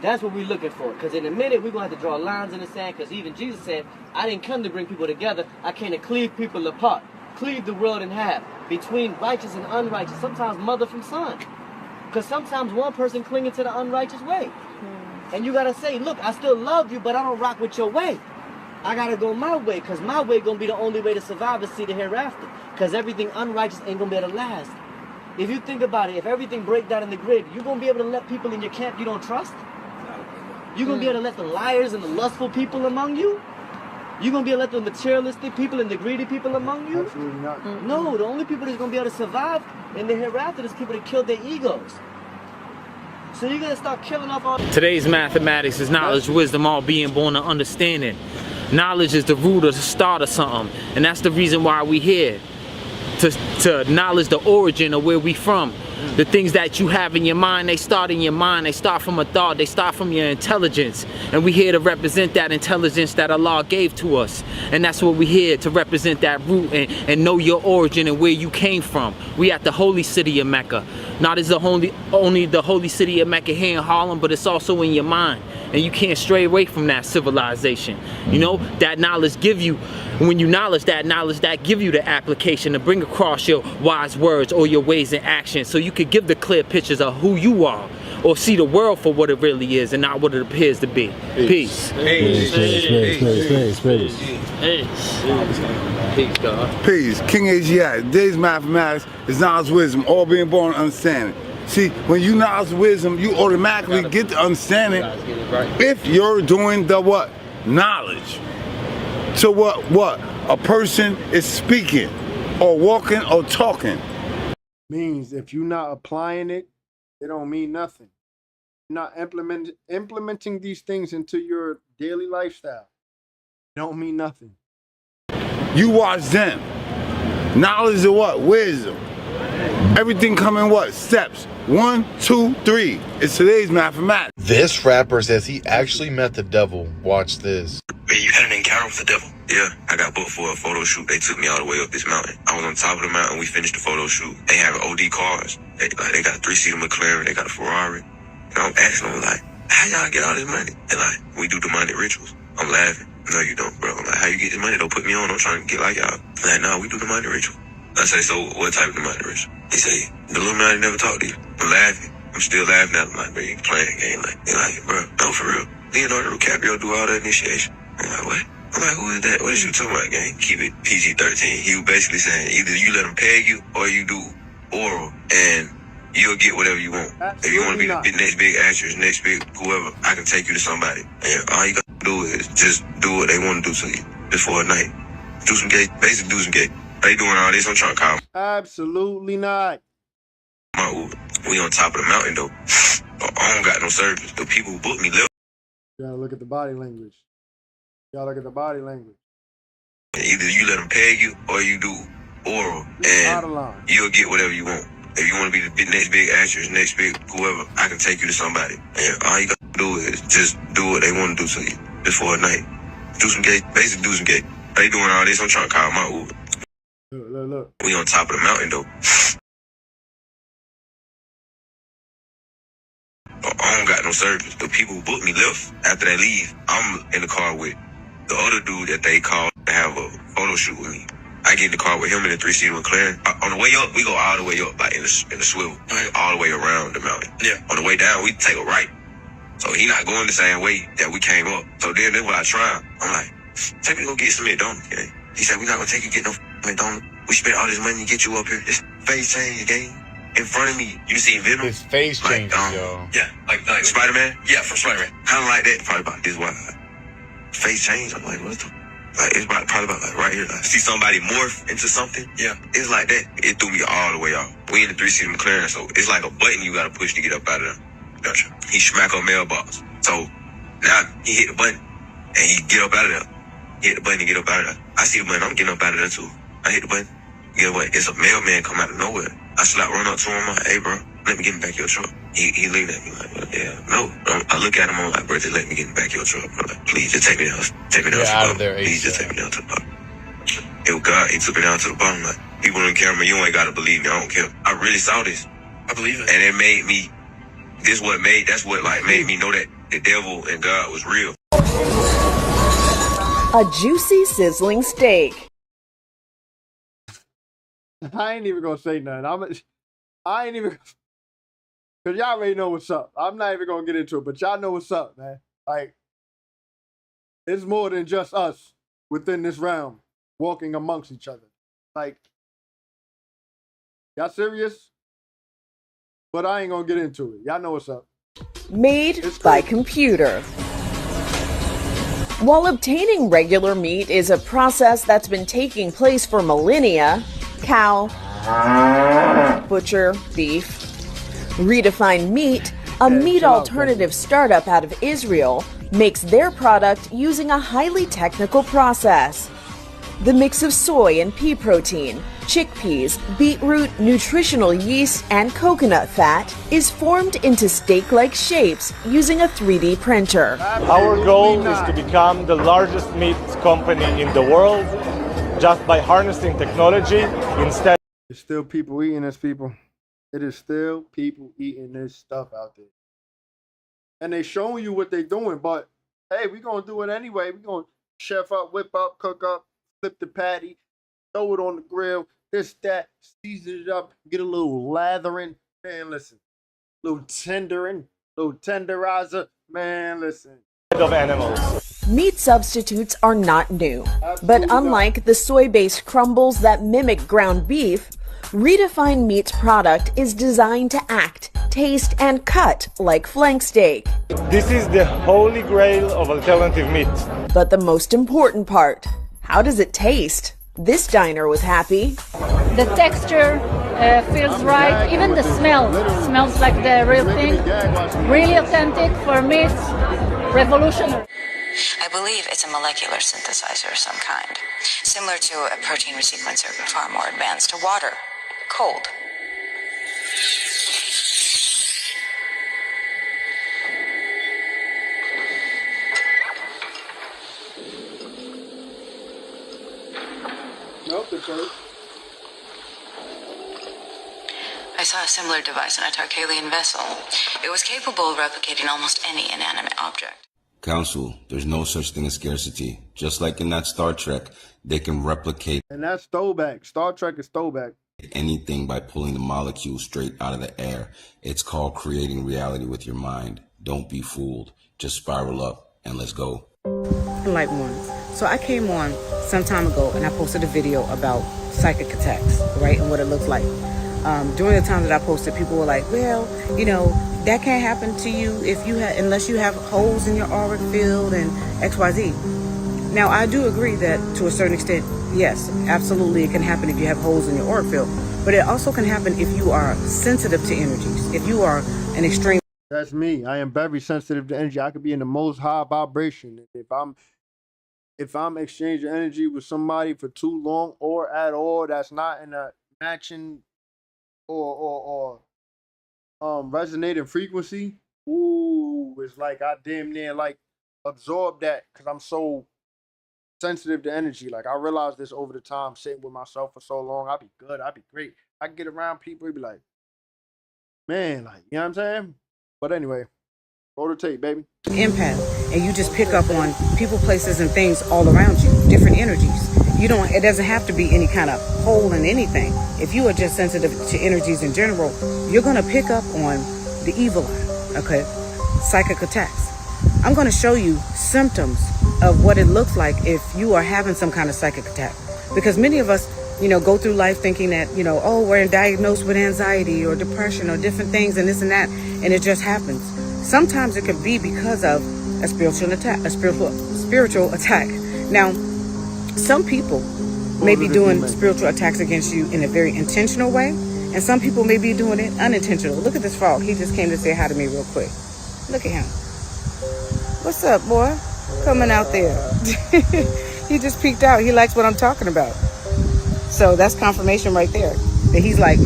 Speaker 13: That's what we're looking for. Because in a minute, we're going to have to draw lines in the sand. Because even Jesus said, I didn't come to bring people together. I came to cleave people apart. Cleave the world in half. Between righteous and unrighteous. Sometimes mother from son. Because sometimes one person clinging to the unrighteous way. And you got to say, look, I still love you, but I don't rock with your way. I got to go my way. Because my way going to be the only way to survive and see the hereafter. Because everything unrighteous ain't going to be able to last. If you think about it, if everything break down in the grid, you going to be able to let people in your camp you don't trust? You going to be able to let the liars and the lustful people among you? You going to be able to let the materialistic people and the greedy people among you?
Speaker 3: Absolutely not.
Speaker 13: No, the only people that's going to be able to survive in the hereafter is people that killed their egos. So you're going to start killing off all...
Speaker 14: Today's mathematics is knowledge, wisdom, all being born of understanding. Knowledge is the root or the start of something. And that's the reason why we here. To acknowledge the origin of where we from. The things that you have in your mind, they start in your mind. They start from a thought. They start from your intelligence. And we here to represent that intelligence that Allah gave to us. And that's what we here to represent, that root and know your origin and where you came from. We at the holy city of Mecca. Not as only the holy city of Mecca here in Harlem, but it's also in your mind. And you can't stray away from that civilization. You know, that knowledge give you, when you knowledge that give you the application to bring across your wise words or your ways and actions, so you could give the clear pictures of who you are, or see the world for what it really is and not what it appears to be. Peace.
Speaker 2: Peace,
Speaker 14: God.
Speaker 2: Peace. King AGI. Today's mathematics is knowledge, wisdom, all being born understanding. See, when you knowledge wisdom, you automatically get the understanding if you're doing the what? Knowledge. So what? A person is speaking or walking or talking.
Speaker 3: Means if you're not applying it, It don't mean nothing. You're not implementing these things into your daily lifestyle. It don't mean nothing.
Speaker 2: You watch them. Knowledge of what? Wisdom. Everything come in what? Steps. 1, 2, 3. It's today's mathematics.
Speaker 8: This rapper says he actually met the devil. Watch this.
Speaker 6: Man, you had an encounter with the devil? Yeah, I got booked for a photo shoot. They took me all the way up this mountain. I was on top of the mountain. We finished the photo shoot. They have OD cars. They got a 3-seater McLaren. They got a Ferrari. And I'm asking them, like, how y'all get all this money? And like, we do demonic rituals. I'm laughing. No, you don't, bro. I'm like, how you get this money? Don't put me on. I'm trying to get like y'all. Like, no, we do demonic ritual. I say, so what type of demonic ritual? He say, the Illuminati never talked to you. I'm laughing. I'm still laughing at him. Like, bro, you playing a game. Like, they like, bro, no, for real. Leonardo DiCaprio do all the initiation. I'm like, what? I'm like, who is that? What is you talking about, gang? Keep it PG-13. He was basically saying, either you let him peg you or you do oral, and you'll get whatever you want. If you want to be the next big actress, next big whoever, I can take you to somebody. And all you got to do is just do what they want to do to you. Just for a night. Do some gay, basically do some gay. They doing all this, I'm trying to call.
Speaker 3: Absolutely not.
Speaker 6: My Uber. We on top of the mountain, though. I don't got no service. The people who booked me left.
Speaker 3: You gotta look at the body language. You gotta look at the body language.
Speaker 6: Either you let them peg you or you do oral, and you'll get whatever you want. If you want to be the next big actress, next big whoever, I can take you to somebody. And all you got to do is just do what they want to do to you. Just for a night. Do some gay, basically do some gay. They doing all this, I'm trying to call my Uber.
Speaker 3: Look.
Speaker 6: We on top of the mountain, though. I don't got no service. The people who booked me left. After they leave, I'm in the car with the other dude that they called to have a photo shoot with me. I get in the car with him in the 3-seater McLaren. On the way up, we go all the way up, like in the swivel, all the way around the mountain. Yeah. On the way down, we take a right. So he not going the same way that we came up. So then that's what I try. I'm like, take me to go get some McDonald's, gang. He said, we not gonna take you to get no McDonald's. We spent all this money to get you up here. This face change, gang. In front of me, you see Venom?
Speaker 8: His face changes, yo.
Speaker 6: Yeah, like Spider-Man? Yeah, from Spider-Man. Kind of like that. Probably about this wide. Face change. I'm like, what's the... Like, it's probably about like right here. Like, see somebody morph into something? Yeah. It's like that. It threw me all the way off. We in the 3-seater McLaren, so it's like a button you gotta push to get up out of there. Gotcha. He smack on mailbox. So now he hit the button and he get up out of there. He hit the button and get up out of there. I see the button, I'm getting up out of there too. I hit the button. Get away. It's a mailman come out of nowhere. I slap run up to him. I'm like, hey, bro, let me get in the back of your truck. He looked at me like, well, yeah, no. I look at him. I'm like, bro, just let me get in the back of your truck. I'm like, please, just take me down. Take me down to the bottom. Please, just take me down to the bottom. It was God. He took me down to the bottom. Like, people on camera, you ain't gotta believe me. I don't care. I really saw this. I believe it. And it made me. That's what made me know that the devil and God was real.
Speaker 1: A juicy, sizzling steak.
Speaker 3: I ain't even gonna say nothing. I ain't even, cause y'all already know what's up. I'm not even gonna get into it, but y'all know what's up, man. Like, it's more than just us within this realm walking amongst each other. Like, y'all serious? But I ain't gonna get into it. Y'all know what's up.
Speaker 1: Made by computer. While obtaining regular meat is a process that's been taking place for millennia, cow, butcher, beef, Redefined Meat, a meat alternative startup out of Israel, makes their product using a highly technical process. The mix of soy and pea protein, chickpeas, beetroot, nutritional yeast, and coconut fat is formed into steak-like shapes using a 3D printer.
Speaker 15: Our goal is to become the largest meat company in the world just by harnessing technology instead.
Speaker 3: There's still people eating this, people. It is still people eating this stuff out there. And they showing you what they're doing, but hey, we're going to do it anyway. We're going to chef up, whip up, cook up, flip the patty, throw it on the grill, this, that, season it up, get a little lathering. Man, listen. Little tenderizer. Man, listen.
Speaker 15: Of animals.
Speaker 1: Meat substitutes are not new, but unlike the soy-based crumbles that mimic ground beef, Redefined Meat's product is designed to act, taste, and cut like flank steak.
Speaker 15: This is the holy grail of alternative meat.
Speaker 1: But the most important part, how does it taste? This diner was happy.
Speaker 4: The texture
Speaker 16: feels right. Even the smell smells like the real thing. Really authentic. For me, it's revolutionary.
Speaker 17: I believe it's a molecular synthesizer of some kind, similar to a protein resequencer, but far more advanced. Water, cold.
Speaker 3: Nope, the first.
Speaker 17: I saw a similar device in a Tarkalian vessel. It was capable of replicating almost any inanimate object.
Speaker 5: Council, there's no such thing as scarcity. Just like in that Star Trek, they can replicate
Speaker 3: And that's throwback. Star Trek is throwback.
Speaker 5: anything by pulling the molecules straight out of the air. It's called creating reality with your mind. Don't be fooled. Just spiral up and let's go.
Speaker 18: Light ones. So I came on some time ago and I posted a video about psychic attacks, right, and what it looks like. During the time that I posted, people were like, well, you know, that can't happen to you if you unless you have holes in your auric field and XYZ. Now, I do agree that to a certain extent, yes, absolutely it can happen if you have holes in your auric field, but it also can happen if you are sensitive to energies, if you are an extreme.
Speaker 3: That's me. I am very sensitive to energy. I could be in the most high vibration. If I'm exchanging energy with somebody for too long or at all, that's not in a matching or resonating frequency. Ooh, it's like I damn near like absorb that because I'm so sensitive to energy. Like I realized this over the time, sitting with myself for so long. I'd be good. I'd be great. I can get around people. It'd be like, man, like you know what I'm saying. But anyway, roll the tape, baby.
Speaker 18: Empath, and you just pick up on people, places, and things all around you, different energies. You don't, it doesn't have to be any kind of hole in anything. If you are just sensitive to energies in general, you're going to pick up on the evil eye, okay? Psychic attacks. I'm going to show you symptoms of what it looks like if you are having some kind of psychic attack. Because many of us, you know, go through life thinking that, you know, oh, we're diagnosed with anxiety or depression or different things and this and that, and it just happens. Sometimes it could be because of a spiritual attack, spiritual attack. Now, some people may be doing spiritual attacks against you in a very intentional way, and some people may be doing it unintentional. Look at this frog. He just came to say hi to me real quick. Look at him. What's up, boy? Coming out there. He just peeked out. He likes what I'm talking about. So that's confirmation right there that he's like,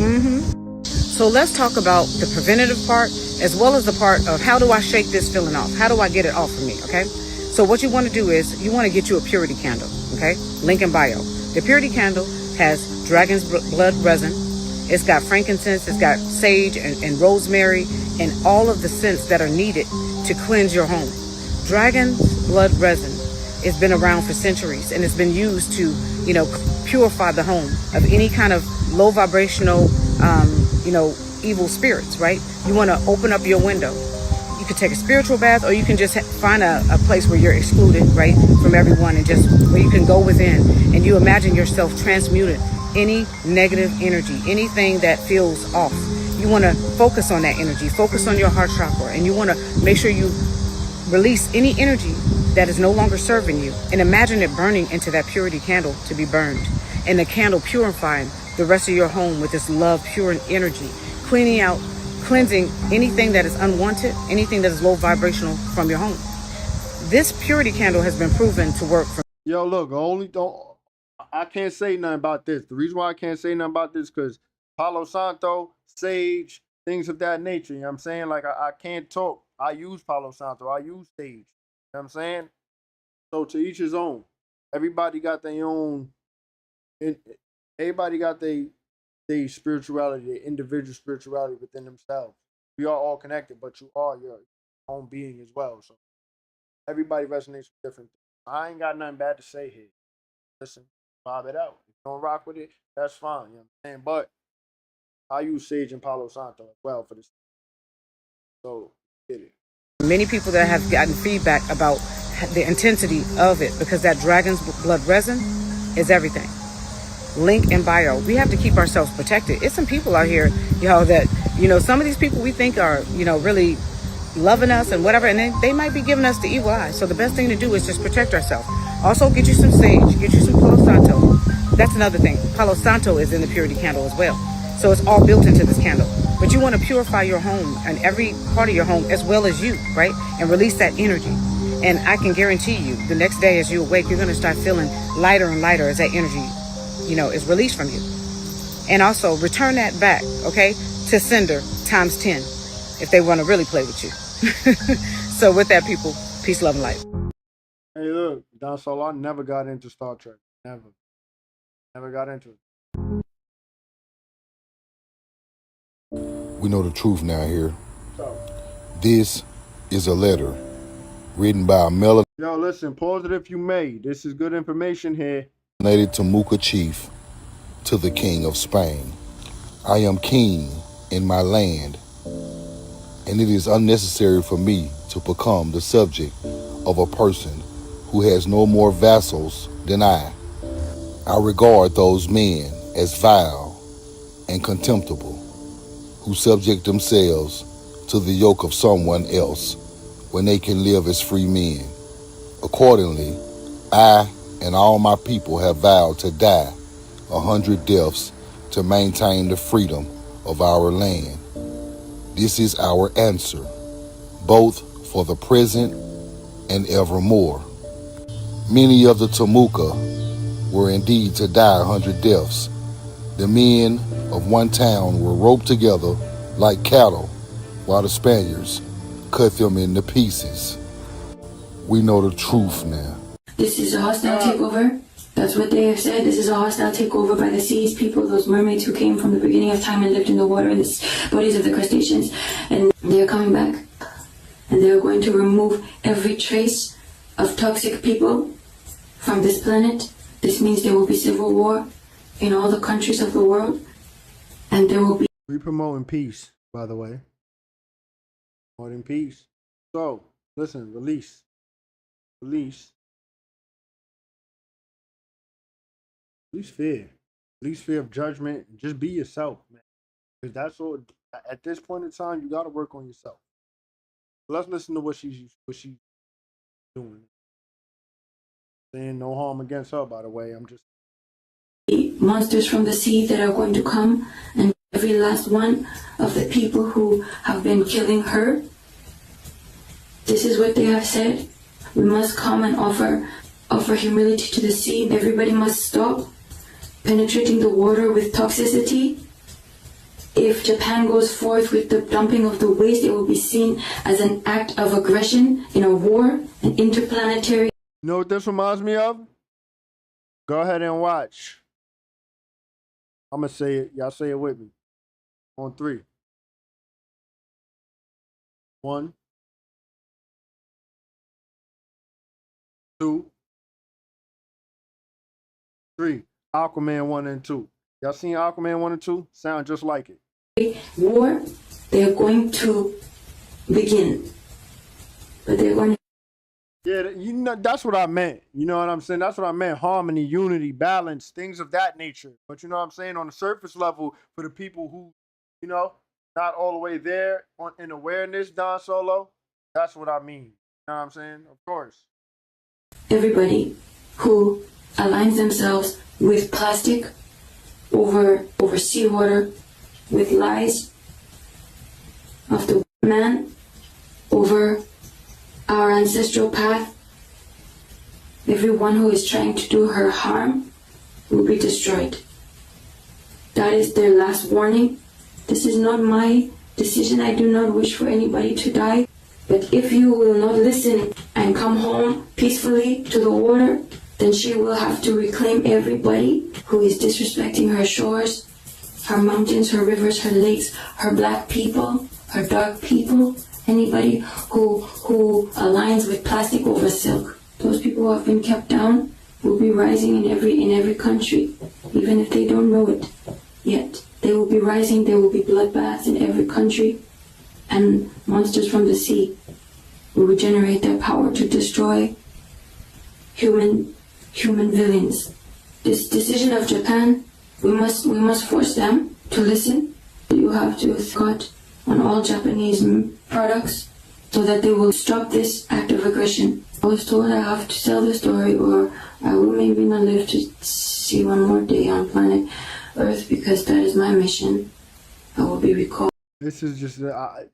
Speaker 18: So let's talk about the preventative part as well as the part of how do I shake this feeling off? How do I get it off of me, okay? So what you want to do is you want to get you a purity candle, okay? Link in bio. The purity candle has dragon's blood resin. It's got frankincense, it's got sage and rosemary and all of the scents that are needed to cleanse your home. Dragon's blood resin has been around for centuries and it's been used to, you know, purify the home of any kind of low vibrational, you know, evil spirits, right? You want to open up your window. You could take a spiritual bath or you can just find a place where you're excluded, right, from everyone and just where you can go within and you imagine yourself transmuted any negative energy, anything that feels off. You want to focus on that energy, focus on your heart chakra, and you want to make sure you release any energy that is no longer serving you and imagine it burning into that purity candle to be burned and the candle purifying the rest of your home with this love, pure energy, cleansing anything that is unwanted, anything that is low vibrational from your home. This purity candle has been proven to work for.
Speaker 3: Yo, look, I can't say nothing about this. The reason why I can't say nothing about this because Palo Santo, sage, things of that nature. You know what I'm saying? Like I can't talk. I use Palo Santo. I use sage. You know what I'm saying? So to each his own. Everybody got their own. Everybody got their spirituality, their individual spirituality within themselves. We are all connected, but you are your own being as well. So everybody resonates with different things. I ain't got nothing bad to say here. Listen, vibe it out. If you don't rock with it, that's fine. You know what I'm saying? But I use sage and Palo Santo as well for this. So get it.
Speaker 18: Many people that have gotten feedback about the intensity of it because that dragon's blood resin is everything. Link in bio. We have to keep ourselves protected. It's some people out here, that, some of these people we think are, really loving us and whatever, and they might be giving us the evil eye. So the best thing to do is just protect ourselves. Also, get you some sage, get you some Palo Santo. That's another thing. Palo Santo is in the purity candle as well. So it's all built into this candle. But you want to purify your home and every part of your home as well as you, right? And release that energy. And I can guarantee you, the next day as you awake, you're going to start feeling lighter and lighter as that energy, is released from you. And also return that back, okay, to sender times 10 if they want to really play with you. So with that, people, peace, love, and light.
Speaker 3: Hey, look, Don Solo, I never got into Star Trek. Never got into it.
Speaker 19: We know the truth now here. This is a letter written by a melanated
Speaker 3: Yo, listen, pause it if you may. This is good information here.
Speaker 19: Temuca chief to the King of Spain. I am king in my land, and it is unnecessary for me to become the subject of a person who has no more vassals than I. I regard those men as vile and contemptible, who subject themselves to the yoke of someone else when they can live as free men. Accordingly, I and all my people have vowed to die 100 deaths to maintain the freedom of our land. This is our answer, both for the present and evermore. Many of the Temuca were indeed to die 100 deaths. The men of one town were roped together like cattle, while the Spaniards cut them into pieces. We know the truth now.
Speaker 20: This is a hostile takeover. That's what they have said. This is a hostile takeover by the seas people, those mermaids who came from the beginning of time and lived in the water in the bodies of the crustaceans. And they're coming back. And they're going to remove every trace of toxic people from this planet. This means there will be civil war in all the countries of the world. And there will be...
Speaker 3: We promoting peace, by the way. Promoting peace. So, listen, release. Release fear. Release fear of judgment. Just be yourself, man. Because that's all. At this point in time, you got to work on yourself. Let's listen to what she's doing. Saying no harm against her, by the way. I'm just
Speaker 20: monsters from the sea that are going to come, and every last one of the people who have been killing her. This is what they have said. We must come and offer humility to the sea. Everybody must stop penetrating the water with toxicity. If Japan goes forth with the dumping of the waste, it will be seen as an act of aggression in a war, an interplanetary.
Speaker 3: You know what this reminds me of? Go ahead and watch. I'm going to say it. Y'all say it with me. On 3. 1, 2, 3. Aquaman 1 and 2. Y'all seen Aquaman 1 and 2? Sound just like it.
Speaker 20: War, they're going to begin. But they're going to...
Speaker 3: Yeah, that's what I meant. You know what I'm saying? That's what I meant. Harmony, unity, balance, things of that nature. But you know what I'm saying? On the surface level, for the people who, not all the way there in awareness, Don Solo, that's what I mean. You know what I'm saying? Of course.
Speaker 20: Everybody who aligns themselves with plastic over seawater, with lies of the man over our ancestral path, everyone who is trying to do her harm will be destroyed. That is their last warning. This is not my decision. I do not wish for anybody to die. But if you will not listen and come home peacefully to the water, then she will have to reclaim everybody who is disrespecting her shores, her mountains, her rivers, her lakes, her black people, her dark people, anybody who aligns with plastic over silk. Those people who have been kept down will be rising in every country, even if they don't know it yet. They will be rising, there will be bloodbaths in every country, and monsters from the sea will regenerate their power to destroy human villains. This decision of Japan, we must force them to listen. You have to cut on all Japanese products so that they will stop this act of aggression. I was told I have to tell the story or I will maybe not live to see one more day on planet earth because that is my mission. I will be recalled.
Speaker 3: This is just I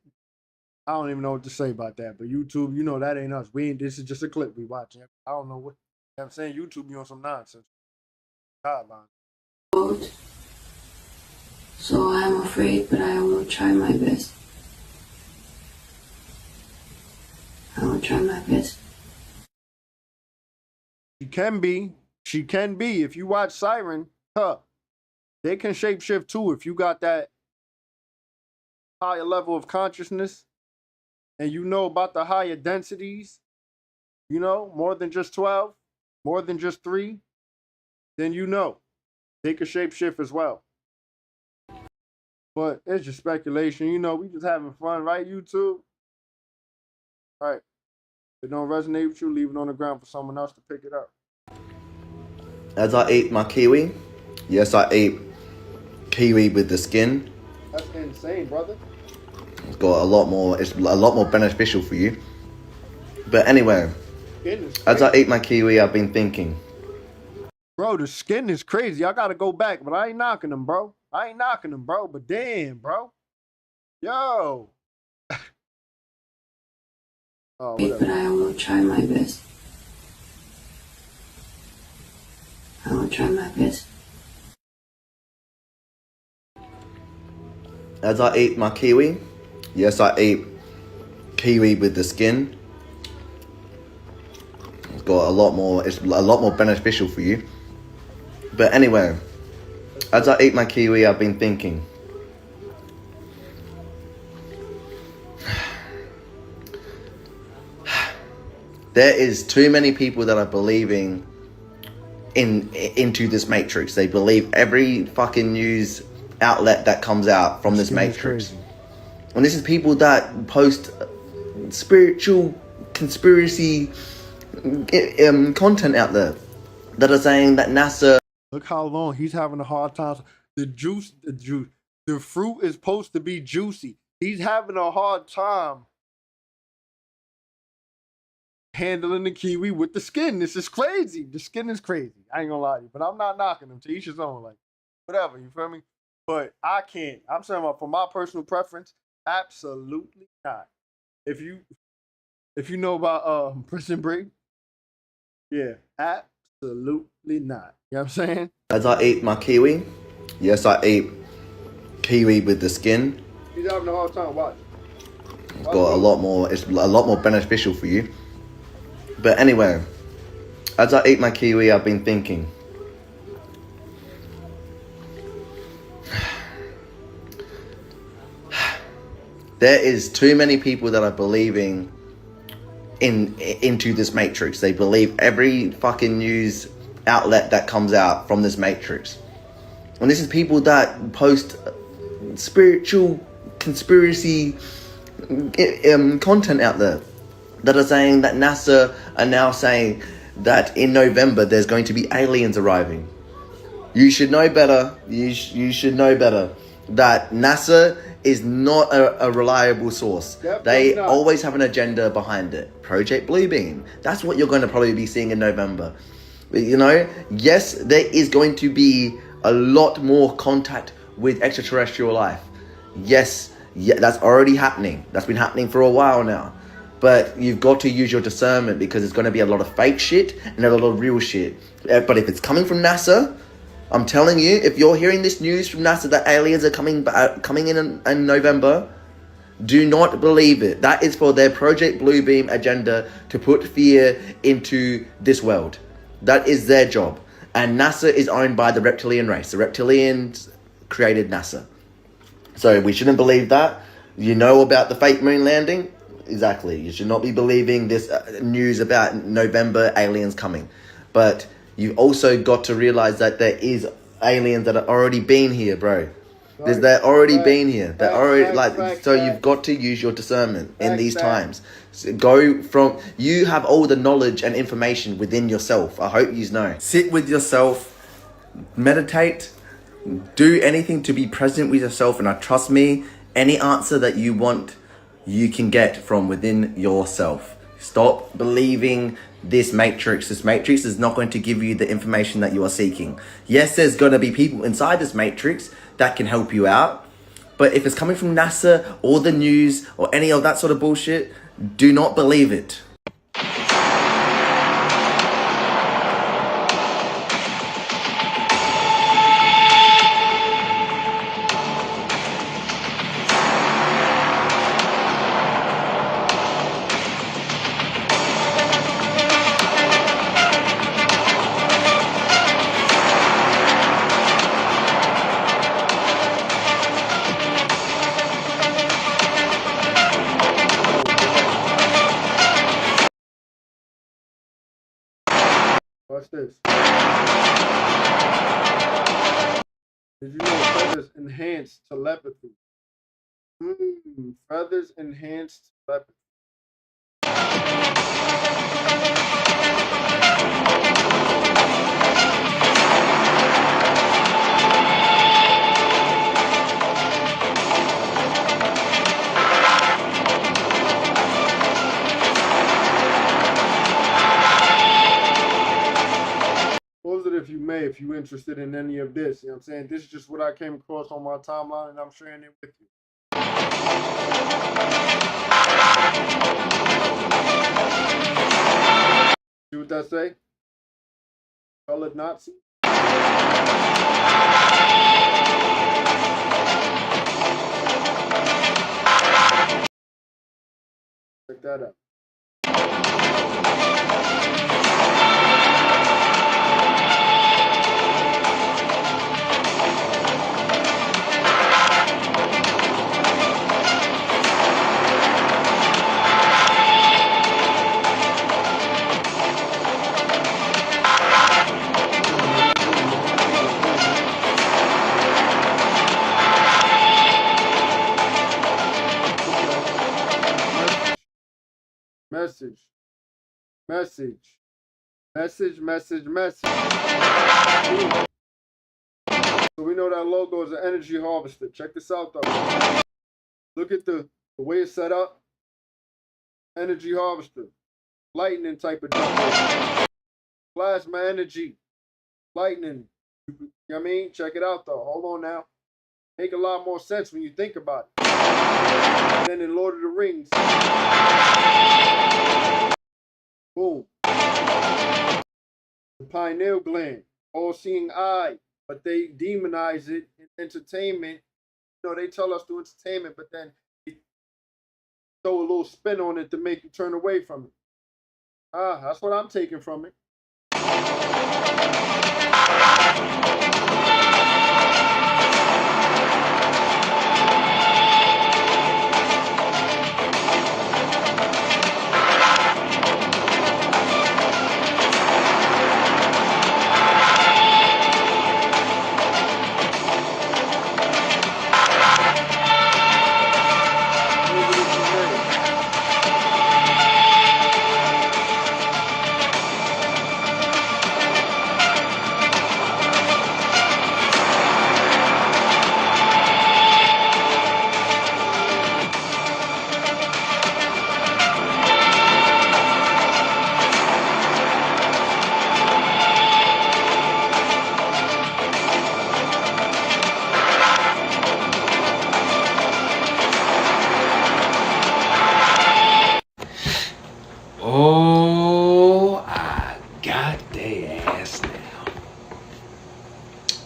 Speaker 3: don't even know what to say about that. But YouTube, you know that ain't us. This is just a clip we watching. I don't know what I'm saying. YouTube be on some nonsense. Guidelines.
Speaker 20: So I am afraid, but I will try my best. I will try my best.
Speaker 3: She can be. She can be. If you watch Siren, they can shapeshift too. If you got that higher level of consciousness and you know about the higher densities, you know, more than just 12, more than just 3, then you know they can shapeshift as well. But it's just speculation. You know, we just having fun, right, YouTube? All right. If it don't resonate with you, leave it on the ground for someone else to pick it up.
Speaker 21: As I eat my kiwi, yes, I eat kiwi with the skin.
Speaker 3: That's insane, brother.
Speaker 21: It's got a lot more, it's a lot more beneficial for you. But anyway, as I eat my kiwi, I've been thinking.
Speaker 3: Bro, the skin is crazy. I gotta go back, but I ain't knocking them, bro. But damn, bro. Yo. Oh, whatever.
Speaker 20: But I will try my best. I will try my best.
Speaker 21: As I eat my kiwi, yes, I eat kiwi with the skin. It's got a lot more, it's a lot more beneficial for you. But anyway, as I eat my kiwi, I've been thinking. There is too many people that are believing into this matrix. They believe every fucking news outlet that comes out from this matrix. And this is people that post spiritual conspiracy content out there that are saying that NASA.
Speaker 3: Look how long he's having a hard time. The fruit is supposed to be juicy. He's having a hard time handling the kiwi with the skin. This is crazy. The skin is crazy. I ain't gonna lie to you, but I'm not knocking him. To each his own. Like, whatever, you feel me? But I can't. I'm saying for my personal preference, absolutely not. If you know about Prison Break, yeah, absolutely not. You know what I'm saying?
Speaker 21: As I eat my kiwi, yes, I eat kiwi with the skin.
Speaker 3: He's having a hard time. Watch.
Speaker 21: It's got a lot more, it's a lot more beneficial for you. But anyway, as I eat my kiwi, I've been thinking. There is too many people that are believing into this matrix. They believe every fucking news outlet that comes out from this matrix. And this is people that post spiritual conspiracy content out there that are saying that NASA are now saying that in November there's going to be aliens arriving. You should know better. You should know better that NASA is not a reliable source. They always have an agenda behind it. Project Bluebeam. That's what you're going to probably be seeing in November. You know, yes, there is going to be a lot more contact with extraterrestrial life. Yes, yeah, that's already happening. That's been happening for a while now. But you've got to use your discernment because there's going to be a lot of fake shit and a lot of real shit. But if it's coming from NASA, I'm telling you, if you're hearing this news from NASA that aliens are coming in November, do not believe it. That is for their Project Bluebeam agenda to put fear into this world. That is their job. And NASA is owned by the reptilian race. The reptilians created NASA. So we shouldn't believe that. You know about the fake moon landing? Exactly. You should not be believing this news about November aliens coming. But you've also got to realize that there is aliens that have already been here, bro. They're already been here. They're already so you've got to use your discernment in these times. So you have all the knowledge and information within yourself. I hope you know. Sit with yourself, meditate, do anything to be present with yourself, and trust me, any answer that you want, you can get from within yourself. Stop believing this matrix. This matrix is not going to give you the information that you are seeking. Yes, there's going to be people inside this matrix that can help you out. But if it's coming from NASA or the news or any of that sort of bullshit, do not believe it.
Speaker 3: Watch this. Did you know feathers enhance telepathy? Feathers enhance telepathy. If you may, if you're interested in any of this, you know what I'm saying? This is just what I came across on my timeline and I'm sharing it with you. See what that say? Colored Nazi? Check that out. Message. So we know that logo is an energy harvester. Check this out though. Look at the way it's set up. Energy harvester. Lightning type of jump. Plasma energy. Lightning. You know what I mean? Check it out though. Hold on now. Make a lot more sense when you think about it. And then in Lord of the Rings. Boom. The pineal gland, all-seeing eye, but they demonize it in entertainment. You know, they tell us to entertainment, but then they throw a little spin on it to make you turn away from it. That's what I'm taking from it.
Speaker 10: Oh, I got their ass now.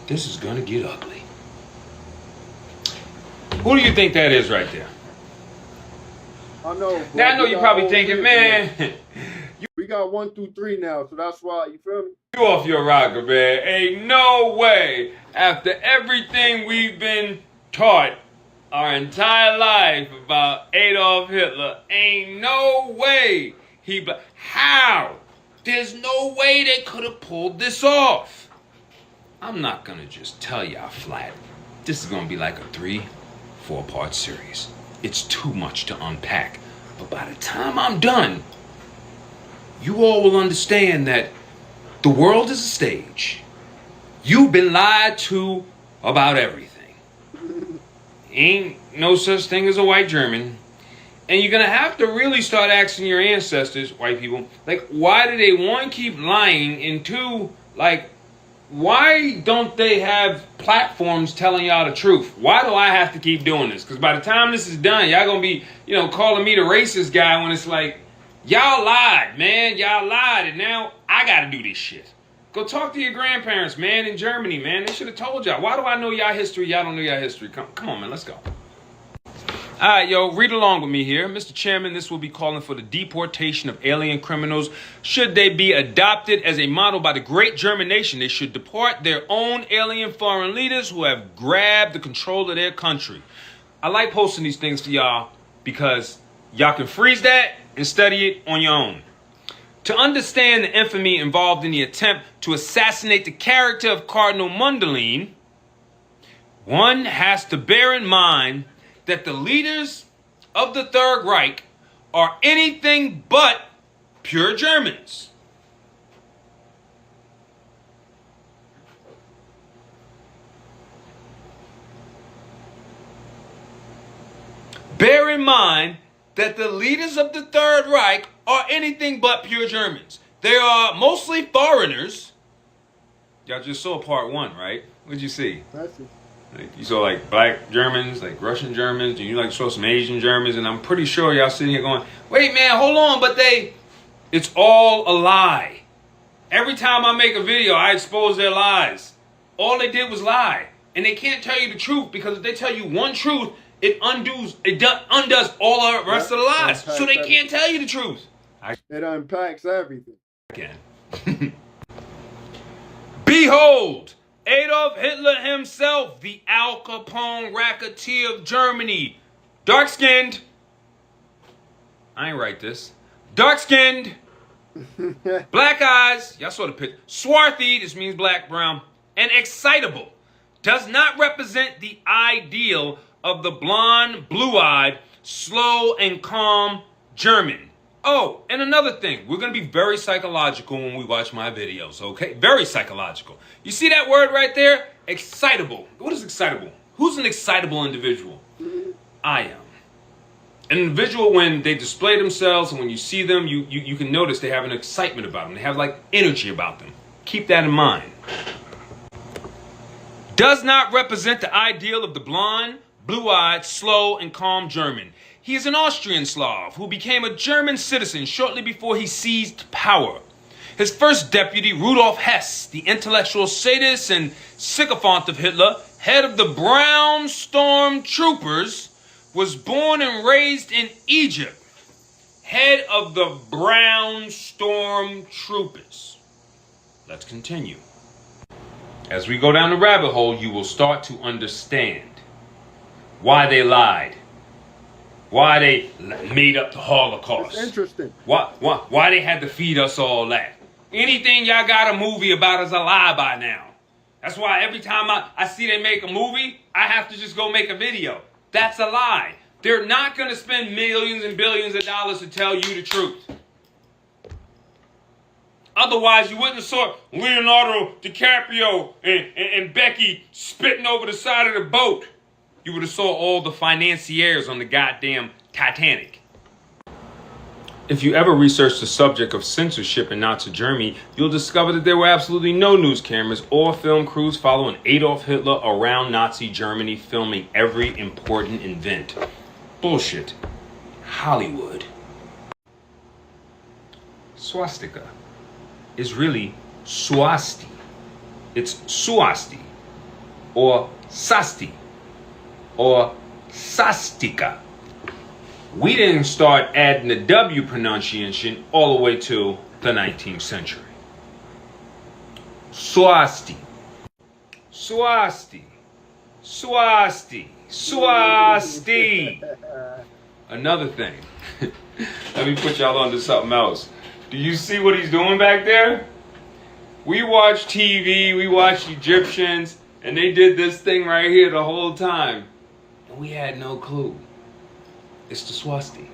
Speaker 10: This is gonna get ugly. Who do you think that is right there?
Speaker 3: I know.
Speaker 10: Now I know you're probably thinking, man,
Speaker 3: we got 1 through 3 now, so that's why, you feel me?
Speaker 10: you off your rocker, man. Ain't no way. After everything we've been taught our entire life about Adolf Hitler, ain't no way how? There's no way they could have pulled this off. I'm not gonna just tell y'all flat. This is gonna be like a 3-4 part series. It's too much to unpack. But by the time I'm done, you all will understand that the world is a stage. You've been lied to about everything. Ain't no such thing as a white German. And you're going to have to really start asking your ancestors, white people, like, why do they, one, keep lying, and two, like, why don't they have platforms telling y'all the truth? Why do I have to keep doing this? Because by the time this is done, y'all going to be, you know, calling me the racist guy when it's like, y'all lied, man. Y'all lied, and now I got to do this shit. Go talk to your grandparents, man, in Germany, man. They should have told y'all. Why do I know y'all history? Y'all don't know y'all history. Come on, man. Let's go. All right, yo, read along with me here. Mr. Chairman, this will be calling for the deportation of alien criminals. Should they be adopted as a model by the great German nation, they should deport their own alien foreign leaders who have grabbed the control of their country. I like posting these things to y'all because y'all can freeze that and study it on your own. To understand the infamy involved in the attempt to assassinate the character of Cardinal Mundelin, one has to bear in mind that the leaders of the Third Reich are anything but pure Germans. Bear in mind that the leaders of the Third Reich are anything but pure Germans. They are mostly foreigners. Y'all just saw part one, right? What'd you see? Like, you saw like black Germans, like Russian Germans, and you like saw some Asian Germans, and I'm pretty sure y'all sitting here going, wait man, hold on, but it's all a lie. Every time I make a video, I expose their lies. All they did was lie. And they can't tell you the truth, because if they tell you one truth, it undoes all the rest of the lies. So they can't tell you the truth.
Speaker 3: It unpacks everything.
Speaker 10: Again. Behold, Adolf Hitler himself, the Al Capone racketeer of Germany. Dark-skinned. I ain't write this. Dark-skinned. Black eyes. Y'all saw the picture. Swarthy, this means black, brown. And excitable. Does not represent the ideal of the blonde, blue-eyed, slow and calm German. Oh, and another thing, we're going to be very psychological when we watch my videos, okay? Very psychological. You see that word right there? Excitable. What is excitable? Who's an excitable individual? I am. An individual, when they display themselves and when you see them, you can notice they have an excitement about them. They have like energy about them. Keep that in mind. Does not represent the ideal of the blonde, blue-eyed, slow, and calm German. He is an Austrian Slav who became a German citizen shortly before he seized power. His first deputy, Rudolf Hess, the intellectual sadist and sycophant of Hitler, head of the Brown Storm Troopers, was born and raised in Egypt. Head of the Brown Storm Troopers. Let's continue. As we go down the rabbit hole, you will start to understand why they lied. Why they made up the Holocaust.
Speaker 3: It's interesting.
Speaker 10: Why they had to feed us all that. Anything y'all got a movie about is a lie by now. That's why every time I see they make a movie, I have to just go make a video. That's a lie. They're not going to spend millions and billions of dollars to tell you the truth. Otherwise, you wouldn't have saw Leonardo DiCaprio and Becky spitting over the side of the boat. You would have saw all the financiers on the goddamn Titanic. If you ever research the subject of censorship in Nazi Germany, you'll discover that there were absolutely no news cameras or film crews following Adolf Hitler around Nazi Germany filming every important event. Bullshit. Hollywood. Swastika is really swasti. It's swasti or sasti or sastika. We didn't start adding the W pronunciation all the way to the 19th century. Swasti. Swasti. Swasti. Swasti. Another thing. Let me put y'all onto something else. Do you see what he's doing back there? We watch TV, we watch Egyptians, and they did this thing right here the whole time. And we had no clue. It's the swasti.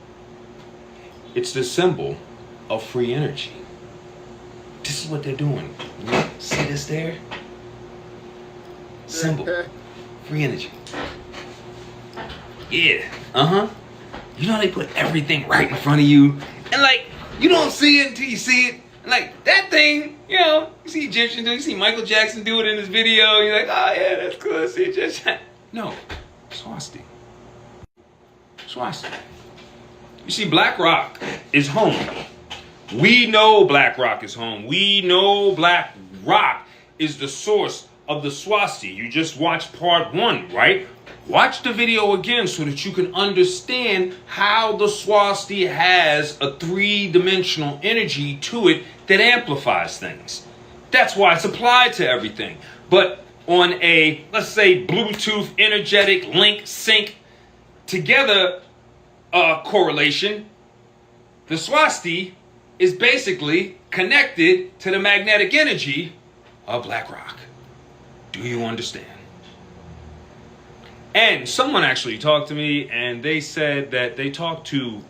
Speaker 10: It's the symbol of free energy. This is what they're doing. You see this there? Symbol. Free energy. Yeah. You know they put everything right in front of you, and like you don't see it until you see it. And like that thing, you know, you see Egyptians do it, you see Michael Jackson do it in his video. You're like, oh yeah, that's cool. I see Egyptian. No, swastika. Swastika. You see, Black Rock is home. We know Black Rock is home. We know Black Rock is the source of the swastika. You just watched part 1, right? Watch the video again so that you can understand how the swastika has a 3-dimensional energy to it that amplifies things. That's why it's applied to everything. But on a, let's say, Bluetooth energetic link sync together correlation, the swastika is basically connected to the magnetic energy of Black Rock. Do you understand? And someone actually talked to me and they said that they talked to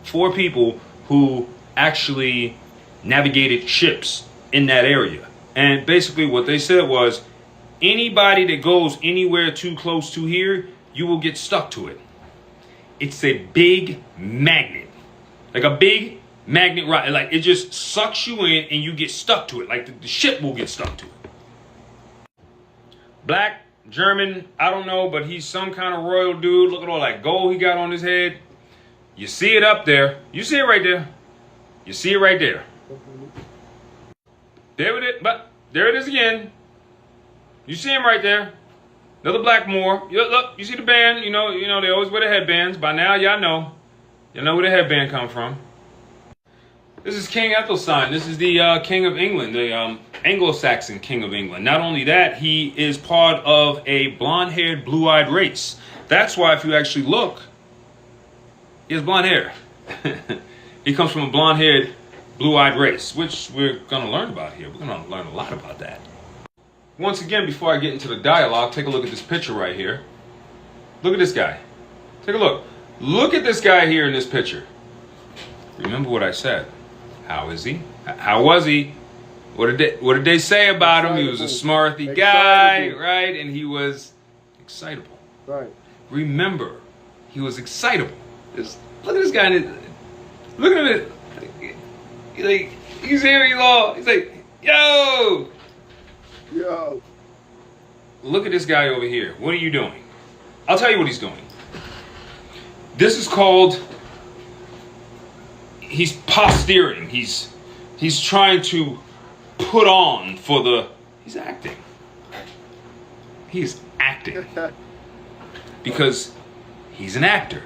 Speaker 10: 4 people who actually navigated ships in that area. And basically what they said was, anybody that goes anywhere too close to here, you will get stuck to it. It's a big magnet. Like a big magnet rock. Like it just sucks you in and you get stuck to it. Like the ship will get stuck to it. Black, German, I don't know, but he's some kind of royal dude. Look at all that gold he got on his head. You see it up there. You see it right there. You see it right there. There it is. But there it is again. You see him right there. Another black Moor. Look, you see the band. You know they always wear the headbands. By now, y'all know. Y'all know where the headband come from. This is King Ethelstein. This is the King of England, the Anglo-Saxon King of England. Not only that, he is part of a blonde-haired, blue-eyed race. That's why if you actually look, he has blonde hair. He comes from a blonde-haired, blue-eyed race, which we're going to learn about here. We're going to learn a lot about that. Once again, before I get into the dialogue, take a look at this picture right here. Look at this guy. Take a look. Look at this guy here in this picture. Remember what I said. How is he? How was he? What did they say about him? He was a smarthy guy, right? And he was excitable.
Speaker 3: Right.
Speaker 10: Remember, he was excitable. Look at this guy. Look at him. Like, he's here, he's like, yo!
Speaker 3: Yo.
Speaker 10: Look at this guy over here. What are you doing? I'll tell you what he's doing. This is called, he's posturing. He's trying to put on for the, he's acting. He's acting. Because he's an actor.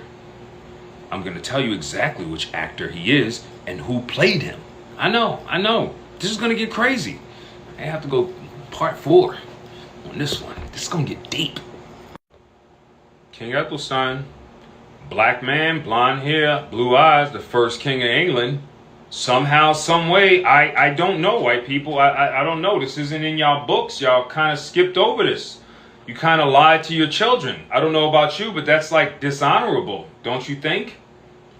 Speaker 10: I'm going to tell you exactly which actor he is and who played him. I know. This is going to get crazy. I have to go part 4 on this one. This is going to get deep. King Ethelstein, black man, blonde hair, blue eyes, the first king of England. Somehow, some way, I don't know, white people. I don't know. This isn't in y'all books. Y'all kind of skipped over this. You kind of lied to your children. I don't know about you, but that's like dishonorable, don't you think?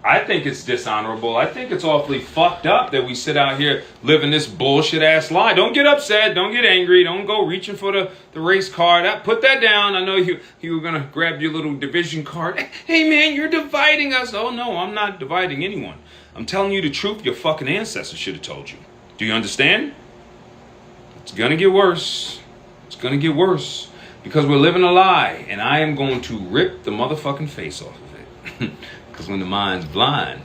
Speaker 10: I think it's dishonorable. I think it's awfully fucked up that we sit out here living this bullshit ass lie. Don't get upset. Don't get angry. Don't go reaching for the race card. Put that down. I know you were going to grab your little division card. Hey man, you're dividing us. Oh no, I'm not dividing anyone. I'm telling you the truth your fucking ancestors should have told you. Do you understand? It's going to get worse. It's going to get worse. Because we're living a lie. And I am going to rip the motherfucking face off of it. Because when the mind's blind,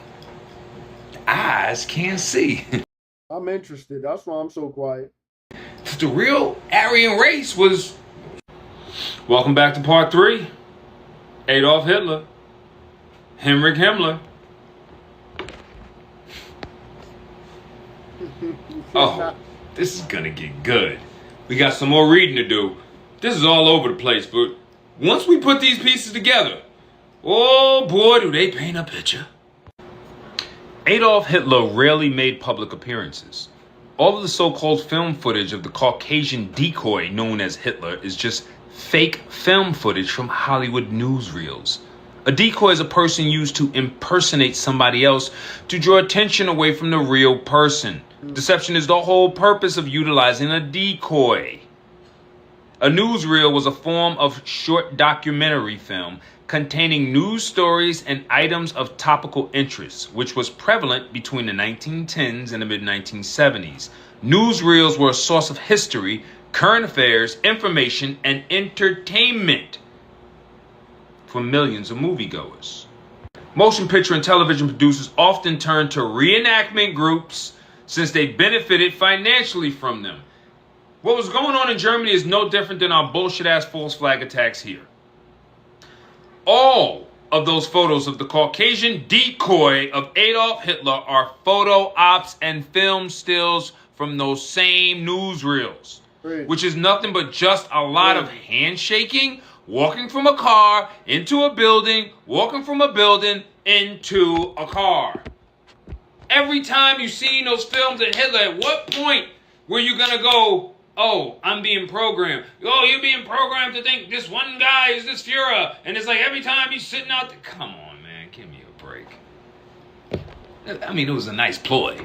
Speaker 10: the eyes can't see.
Speaker 3: I'm interested. That's why I'm so quiet.
Speaker 10: The real Aryan race was... Welcome back to part 3. Adolf Hitler. Heinrich Himmler. Oh, this is gonna get good. We got some more reading to do. This is all over the place, but once we put these pieces together, oh boy, do they paint a picture. Adolf Hitler rarely made public appearances. All of the so-called film footage of the Caucasian decoy known as Hitler is just fake film footage from Hollywood newsreels. A decoy is a person used to impersonate somebody else to draw attention away from the real person. Deception is the whole purpose of utilizing a decoy. A newsreel was a form of short documentary film containing news stories and items of topical interest, which was prevalent between the 1910s and the mid-1970s. Newsreels were a source of history, current affairs, information, and entertainment for millions of moviegoers. Motion picture and television producers often turn to reenactment groups since they benefited financially from them. What was going on in Germany is no different than our bullshit-ass false flag attacks here. All of those photos of the Caucasian decoy of Adolf Hitler are photo ops and film stills from those same newsreels, which is nothing but just a lot of handshaking, walking from a car into a building, walking from a building into a car. Every time you see those films of Hitler, at what point were you gonna go, oh, I'm being programmed. Oh, you're being programmed to think this one guy is this Fuhrer. And it's like every time he's sitting out there, come on, man, give me a break. I mean, it was a nice ploy.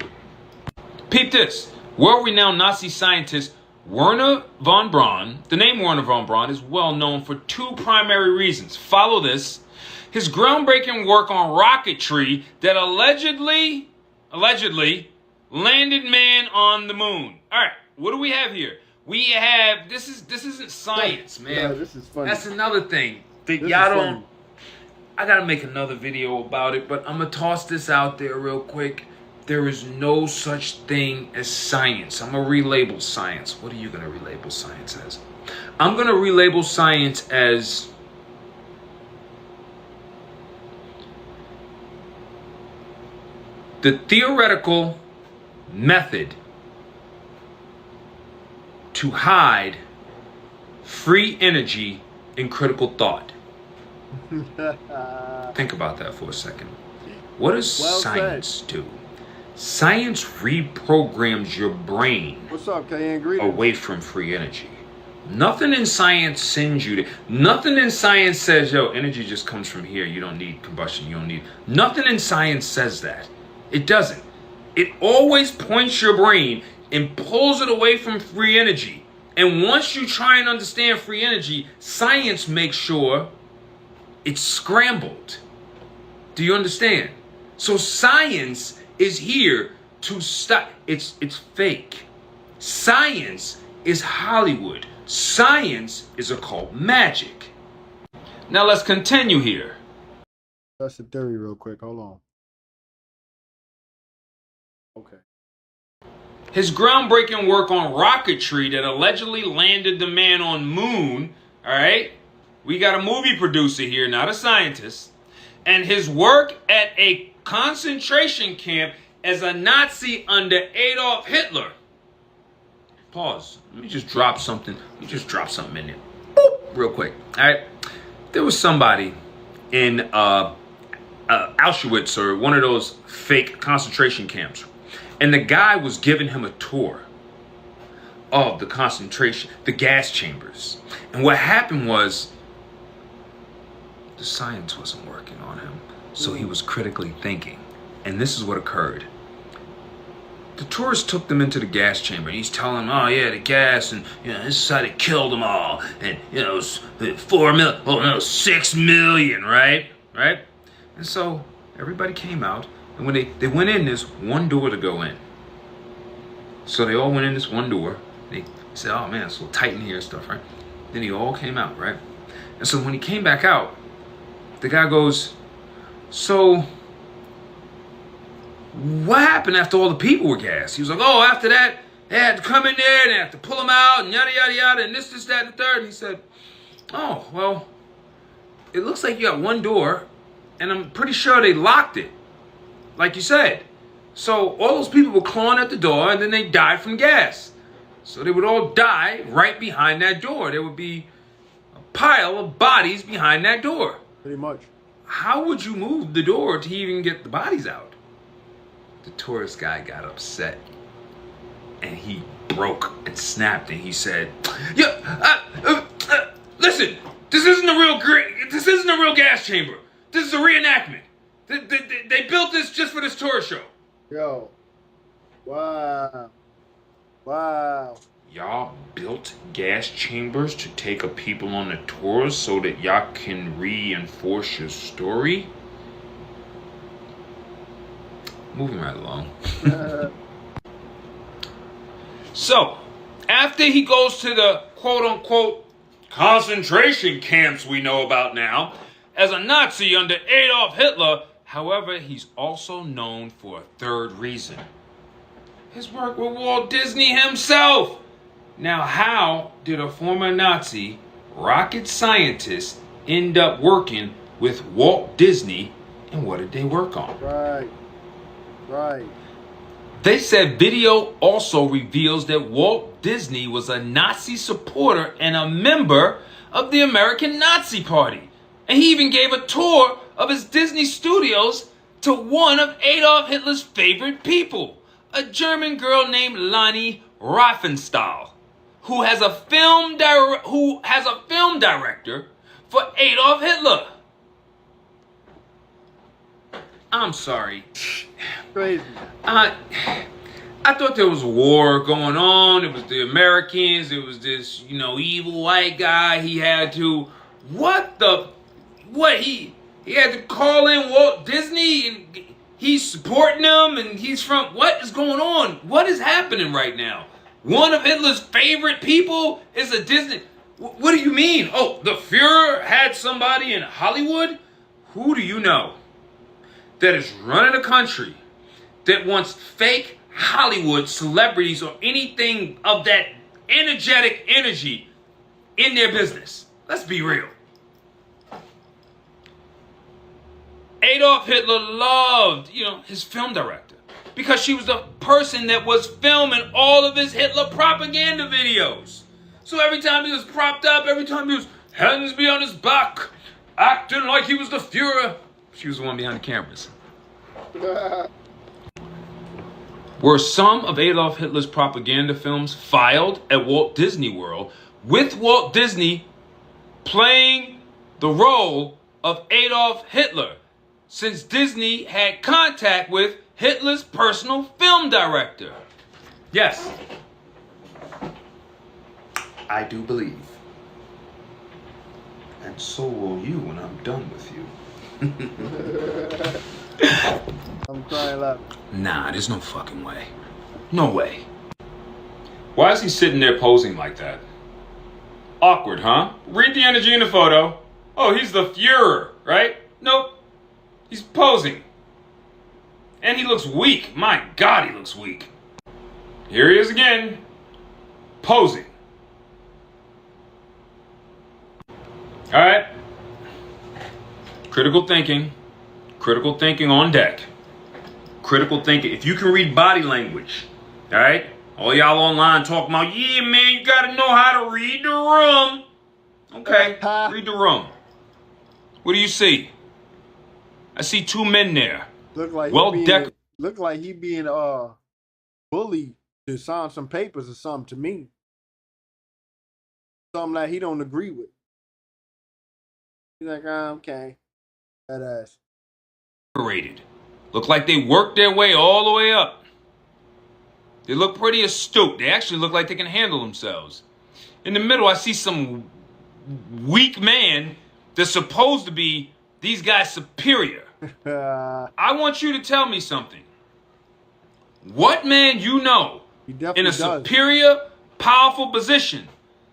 Speaker 10: Peep this. World-renowned Nazi scientist Werner von Braun, the name Werner von Braun is well known for two primary reasons. Follow this. His groundbreaking work on rocketry that allegedly landed man on the moon. All right. What do we have here? We have this isn't science, man.
Speaker 3: No, this is funny.
Speaker 10: That's another thing that y'all don't. I gotta make another video about it, but I'm gonna toss this out there real quick. There is no such thing as science. I'm gonna relabel science. What are you gonna relabel science as? I'm gonna relabel science as the theoretical method to hide free energy in critical thought. Think about that for a second. What does science do? Science reprograms your brain away from free energy. Nothing in science sends you to, nothing in science says, yo, energy just comes from here. You don't need combustion. You don't need, nothing in science says that. It doesn't. It always points your brain and pulls it away from free energy. And once you try and understand free energy, science makes sure it's scrambled. Do you understand? So science is here to stop. It's fake. Science is Hollywood. Science is occult magic. Now let's continue here.
Speaker 3: That's the theory real quick. Hold on. Okay.
Speaker 10: His groundbreaking work on rocketry that allegedly landed the man on moon, all right? We got a movie producer here, not a scientist. And his work at a concentration camp as a Nazi under Adolf Hitler. Pause. Let me just drop something. Let me just drop something in there. Boop, real quick. All right. There was somebody in Auschwitz or one of those fake concentration camps. And the guy was giving him a tour of the concentration, the gas chambers. And what happened was the science wasn't working on him. So he was critically thinking. And this is what occurred. The tourist took them into the gas chamber and he's telling them, oh yeah, the gas, and you know, this is how they killed them all. And you know, it was 4 million, oh no, 6 million, right? Right? And so everybody came out, and when they went in, there's one door to go in. So they all went in this one door. They said, oh man, it's a little tight in here and stuff, right? Then he all came out, right? And so when he came back out, the guy goes, so what happened after all the people were gassed? He was like, oh, after that, they had to come in there and they had to pull them out and yada, yada, yada, and this, that, and the third. And he said, oh, well, it looks like you got one door, and I'm pretty sure they locked it, like you said. So all those people were clawing at the door, and then they died from gas. So they would all die right behind that door. There would be a pile of bodies behind that door.
Speaker 3: Pretty much.
Speaker 10: How would you move the door to even get the bodies out? The tourist guy got upset and he broke and snapped and he said, "Yeah, listen, this isn't a real gas chamber. This is a reenactment. They built this just for this tourist show."
Speaker 3: Yo, wow, wow.
Speaker 10: y'all built gas chambers to take up people on the tours so that y'all can reinforce your story? Moving right along. So, after he goes to the quote-unquote concentration camps we know about now, as a Nazi under Adolf Hitler, however, he's also known for a third reason. His work with Walt Disney himself. Now, how did a former Nazi rocket scientist end up working with Walt Disney, and what did they work on?
Speaker 3: Right.
Speaker 10: They said video also reveals that Walt Disney was a Nazi supporter and a member of the American Nazi Party. And he even gave a tour of his Disney studios to one of Adolf Hitler's favorite people, a German girl named Lani Riefenstahl, who has a film director for Adolf Hitler. I'm sorry.
Speaker 3: Crazy.
Speaker 10: I thought there was a war going on. It was the Americans. It was this, evil white guy. He had to, he had to call in Walt Disney and he's supporting him and he's from, what is going on? What is happening right now? One of Hitler's favorite people is a Disney. What do you mean? Oh, the Fuhrer had somebody in Hollywood? Who do you know that is running a country that wants fake Hollywood celebrities or anything of that energetic energy in their business? Let's be real. Adolf Hitler loved, his film director because she was the person that was filming all of his Hitler propaganda videos. So every time he was propped up, every time he was hands behind his back, acting like he was the Fuhrer, she was the one behind the cameras. Were some of Adolf Hitler's propaganda films filed at Walt Disney World with Walt Disney playing the role of Adolf Hitler, since Disney had contact with Hitler's personal film director? Yes. I do believe. And so will you when I'm done with you.
Speaker 3: I'm crying laughing.
Speaker 10: Nah, there's no fucking way. No way. Why is he sitting there posing like that? Awkward, huh? Read the energy in the photo. Oh, he's the Fuhrer, right? Nope. He's posing. And he looks weak. My God, he looks weak. Here he is again. Posing. Alright. Critical thinking. Critical thinking on deck. Critical thinking. If you can read body language, all right? All y'all online talking about, yeah, man, you got to know how to read the room. Okay, read the room. What do you see? I see two men there.
Speaker 3: Look like he being bullied to sign some papers or something to me. Something that he don't agree with. He's like, okay. That ass.
Speaker 10: Look like they worked their way all the way up. They look pretty astute. They actually look like they can handle themselves. In the middle, I see some weak man that's supposed to be these guys' superior. I want you to tell me something. What man you know in a superior, powerful position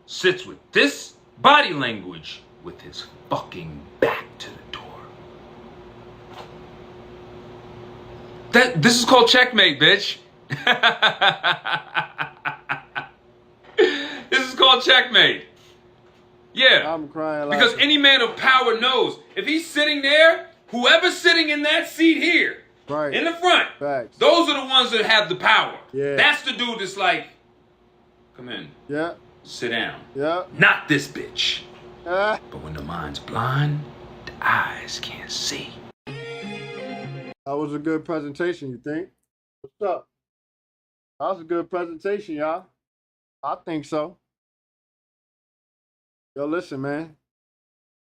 Speaker 10: sits with this body language with his fucking back to the door? This is called checkmate, bitch. This is called checkmate. Yeah.
Speaker 3: I'm crying
Speaker 10: because any man of power knows if he's sitting there, whoever's sitting in that seat here,
Speaker 3: right
Speaker 10: in the front, those are the ones that have the power.
Speaker 3: Yeah.
Speaker 10: That's the dude that's like, come in.
Speaker 3: Yeah.
Speaker 10: Sit down.
Speaker 3: Yeah.
Speaker 10: Not this bitch. But when the mind's blind, the eyes can't see.
Speaker 3: That was a good presentation, you think? What's up? That was a good presentation, y'all. I think so. Yo, listen, man.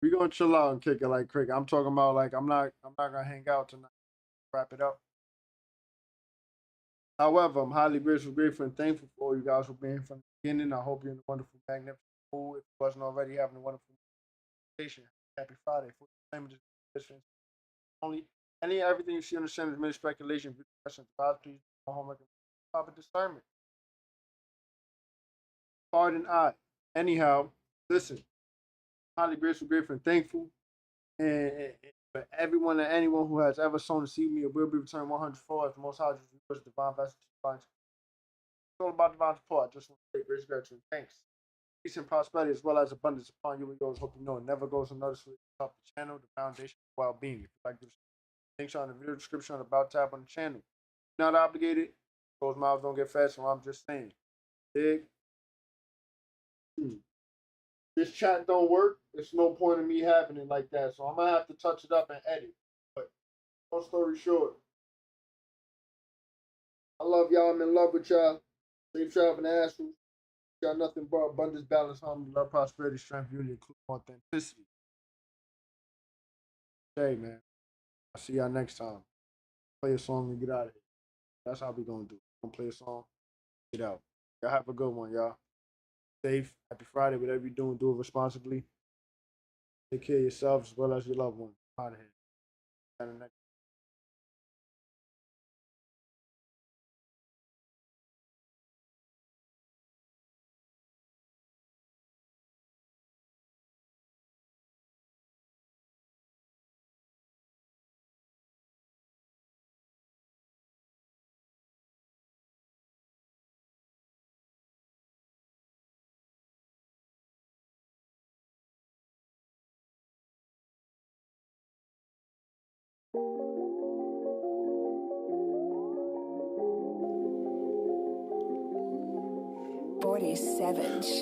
Speaker 3: We gonna chill out and kick it like cricket. I'm talking about like I'm not gonna hang out tonight. Wrap it up. However, I'm highly grateful and thankful for all you guys for being from beginning. I hope you're in a wonderful, magnificent mood. If you wasn't already having a wonderful vacation, happy Friday. For the name of this only everything you see on the channel is mere speculation. Questions about please do homework and proper discernment. Heart and eye. Anyhow, listen. Highly grateful, and thankful. And for everyone and anyone who has ever sown to see me, it will be returned 100-fold as the Most High just divine vessel. It's all about divine support. I just want to say grace, gratitude, thanks. Peace and prosperity as well as abundance upon you and yours. Hope you know it never goes unnoticed. Help the channel, the foundation of well-being. If you like this, links are in the video description on the about tab on the channel. Not obligated. Those miles don't get fast, so I'm just saying. Dig. This chat don't work. There's no point in me having it like that, so I'm gonna have to touch it up and edit. But long story short, I love y'all. I'm in love with y'all. Safe traveling assholes. Got nothing but abundance, balance, harmony, love, prosperity, strength, unity, including authenticity. Hey man, I'll see y'all next time. Play a song and get out of here. That's how we gonna do. We're gonna play a song, get out. Y'all have a good one, y'all. Safe, happy Friday. Whatever you're doing, do it responsibly. Take care of yourselves as well as your loved ones. Out of here. And the next.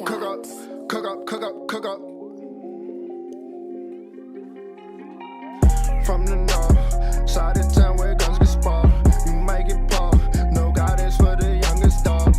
Speaker 2: Cook up, cook up, cook up, cook up. From the north, side of town where guns get sparked. You might get paused. No guidance for the youngest dog.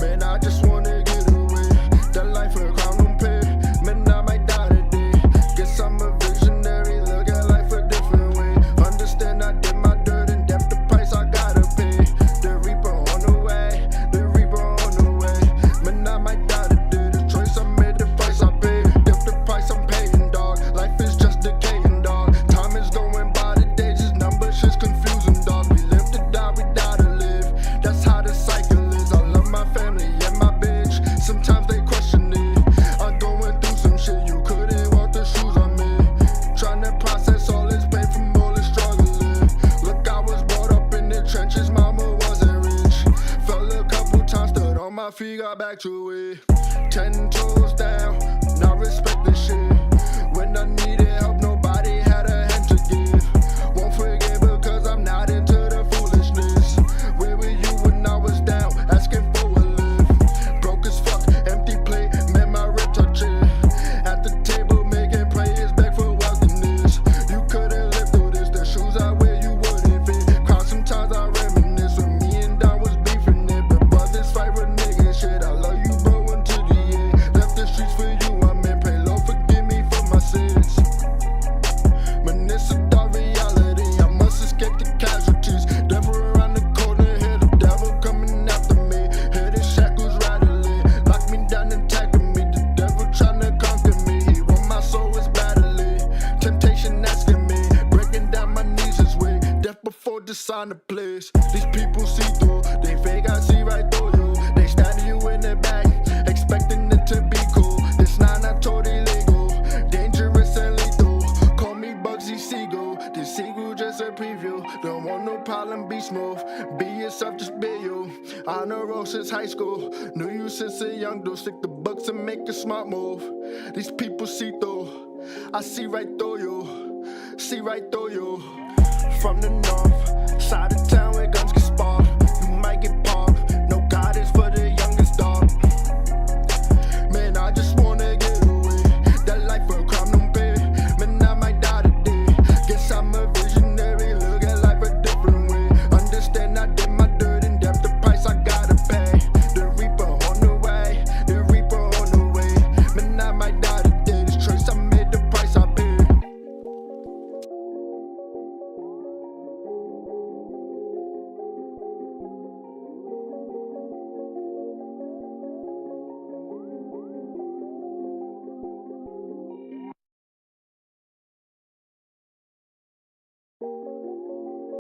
Speaker 2: Man, I just wanna get away. That life for a crown don't pay. Man, I might die today. Guess I'm a visionary. Look at life a different way. Understand I did my dirt and depth the price I gotta pay. The reaper on the way. The reaper on the way. Man, I might die today. The choice I made, the price I paid. Depth the price I'm paying, dog. Life is just decaying, dog. Time is going by, the days is numbers, shit's confusing, dog. We live to die, we die to live. That's how the cycle is. I love my family and my bitch. Sometimes they question it. I'm going through some shit, you couldn't walk the shoes I'm in. Trying to process all this pain from all this struggling. Look, I was brought up in the trenches, mama wasn't rich. Fell a couple times, stood on my feet, got back to it. 10 toes down, now respect the shit. When I needed help, nobody had a hand to give. Won't forget because I'm not into the foolishness. Where were you when I was down, asking for a lift? Broke as fuck, empty plate, man, my rib touch it. At the table, making prayers back for wealthiness. You couldn't live through this, the shoes I wear you wouldn't fit. Cry sometimes I reminisce when me and Don was beefing it. But brothers fight with niggas, shit, I love you bro until the end. Left the streets for you, I'm in pay low, forgive me for my sins. Man, it's a dark reality, I must escape the casualties. Devil around the corner, hear the devil coming after me. Hear the shackles rattling, lock me down and tackling me. The devil trying to conquer me, he want my soul is battling. Temptation asking me, breaking down my knees is way. Death before the sign of place. These people see through, they fake, I see right through you. They stab you in the back, expecting it to be cool. This not totally legal, dangerous and lethal. Call me Bugsy Siegel, this seagull just a preview. Don't want no problem, be smooth. Be yourself, just be you. On the road since high school, knew you since a young dude. Stick the books and make a smart move. These people see through, I see right through you. See right through you. From the north, side of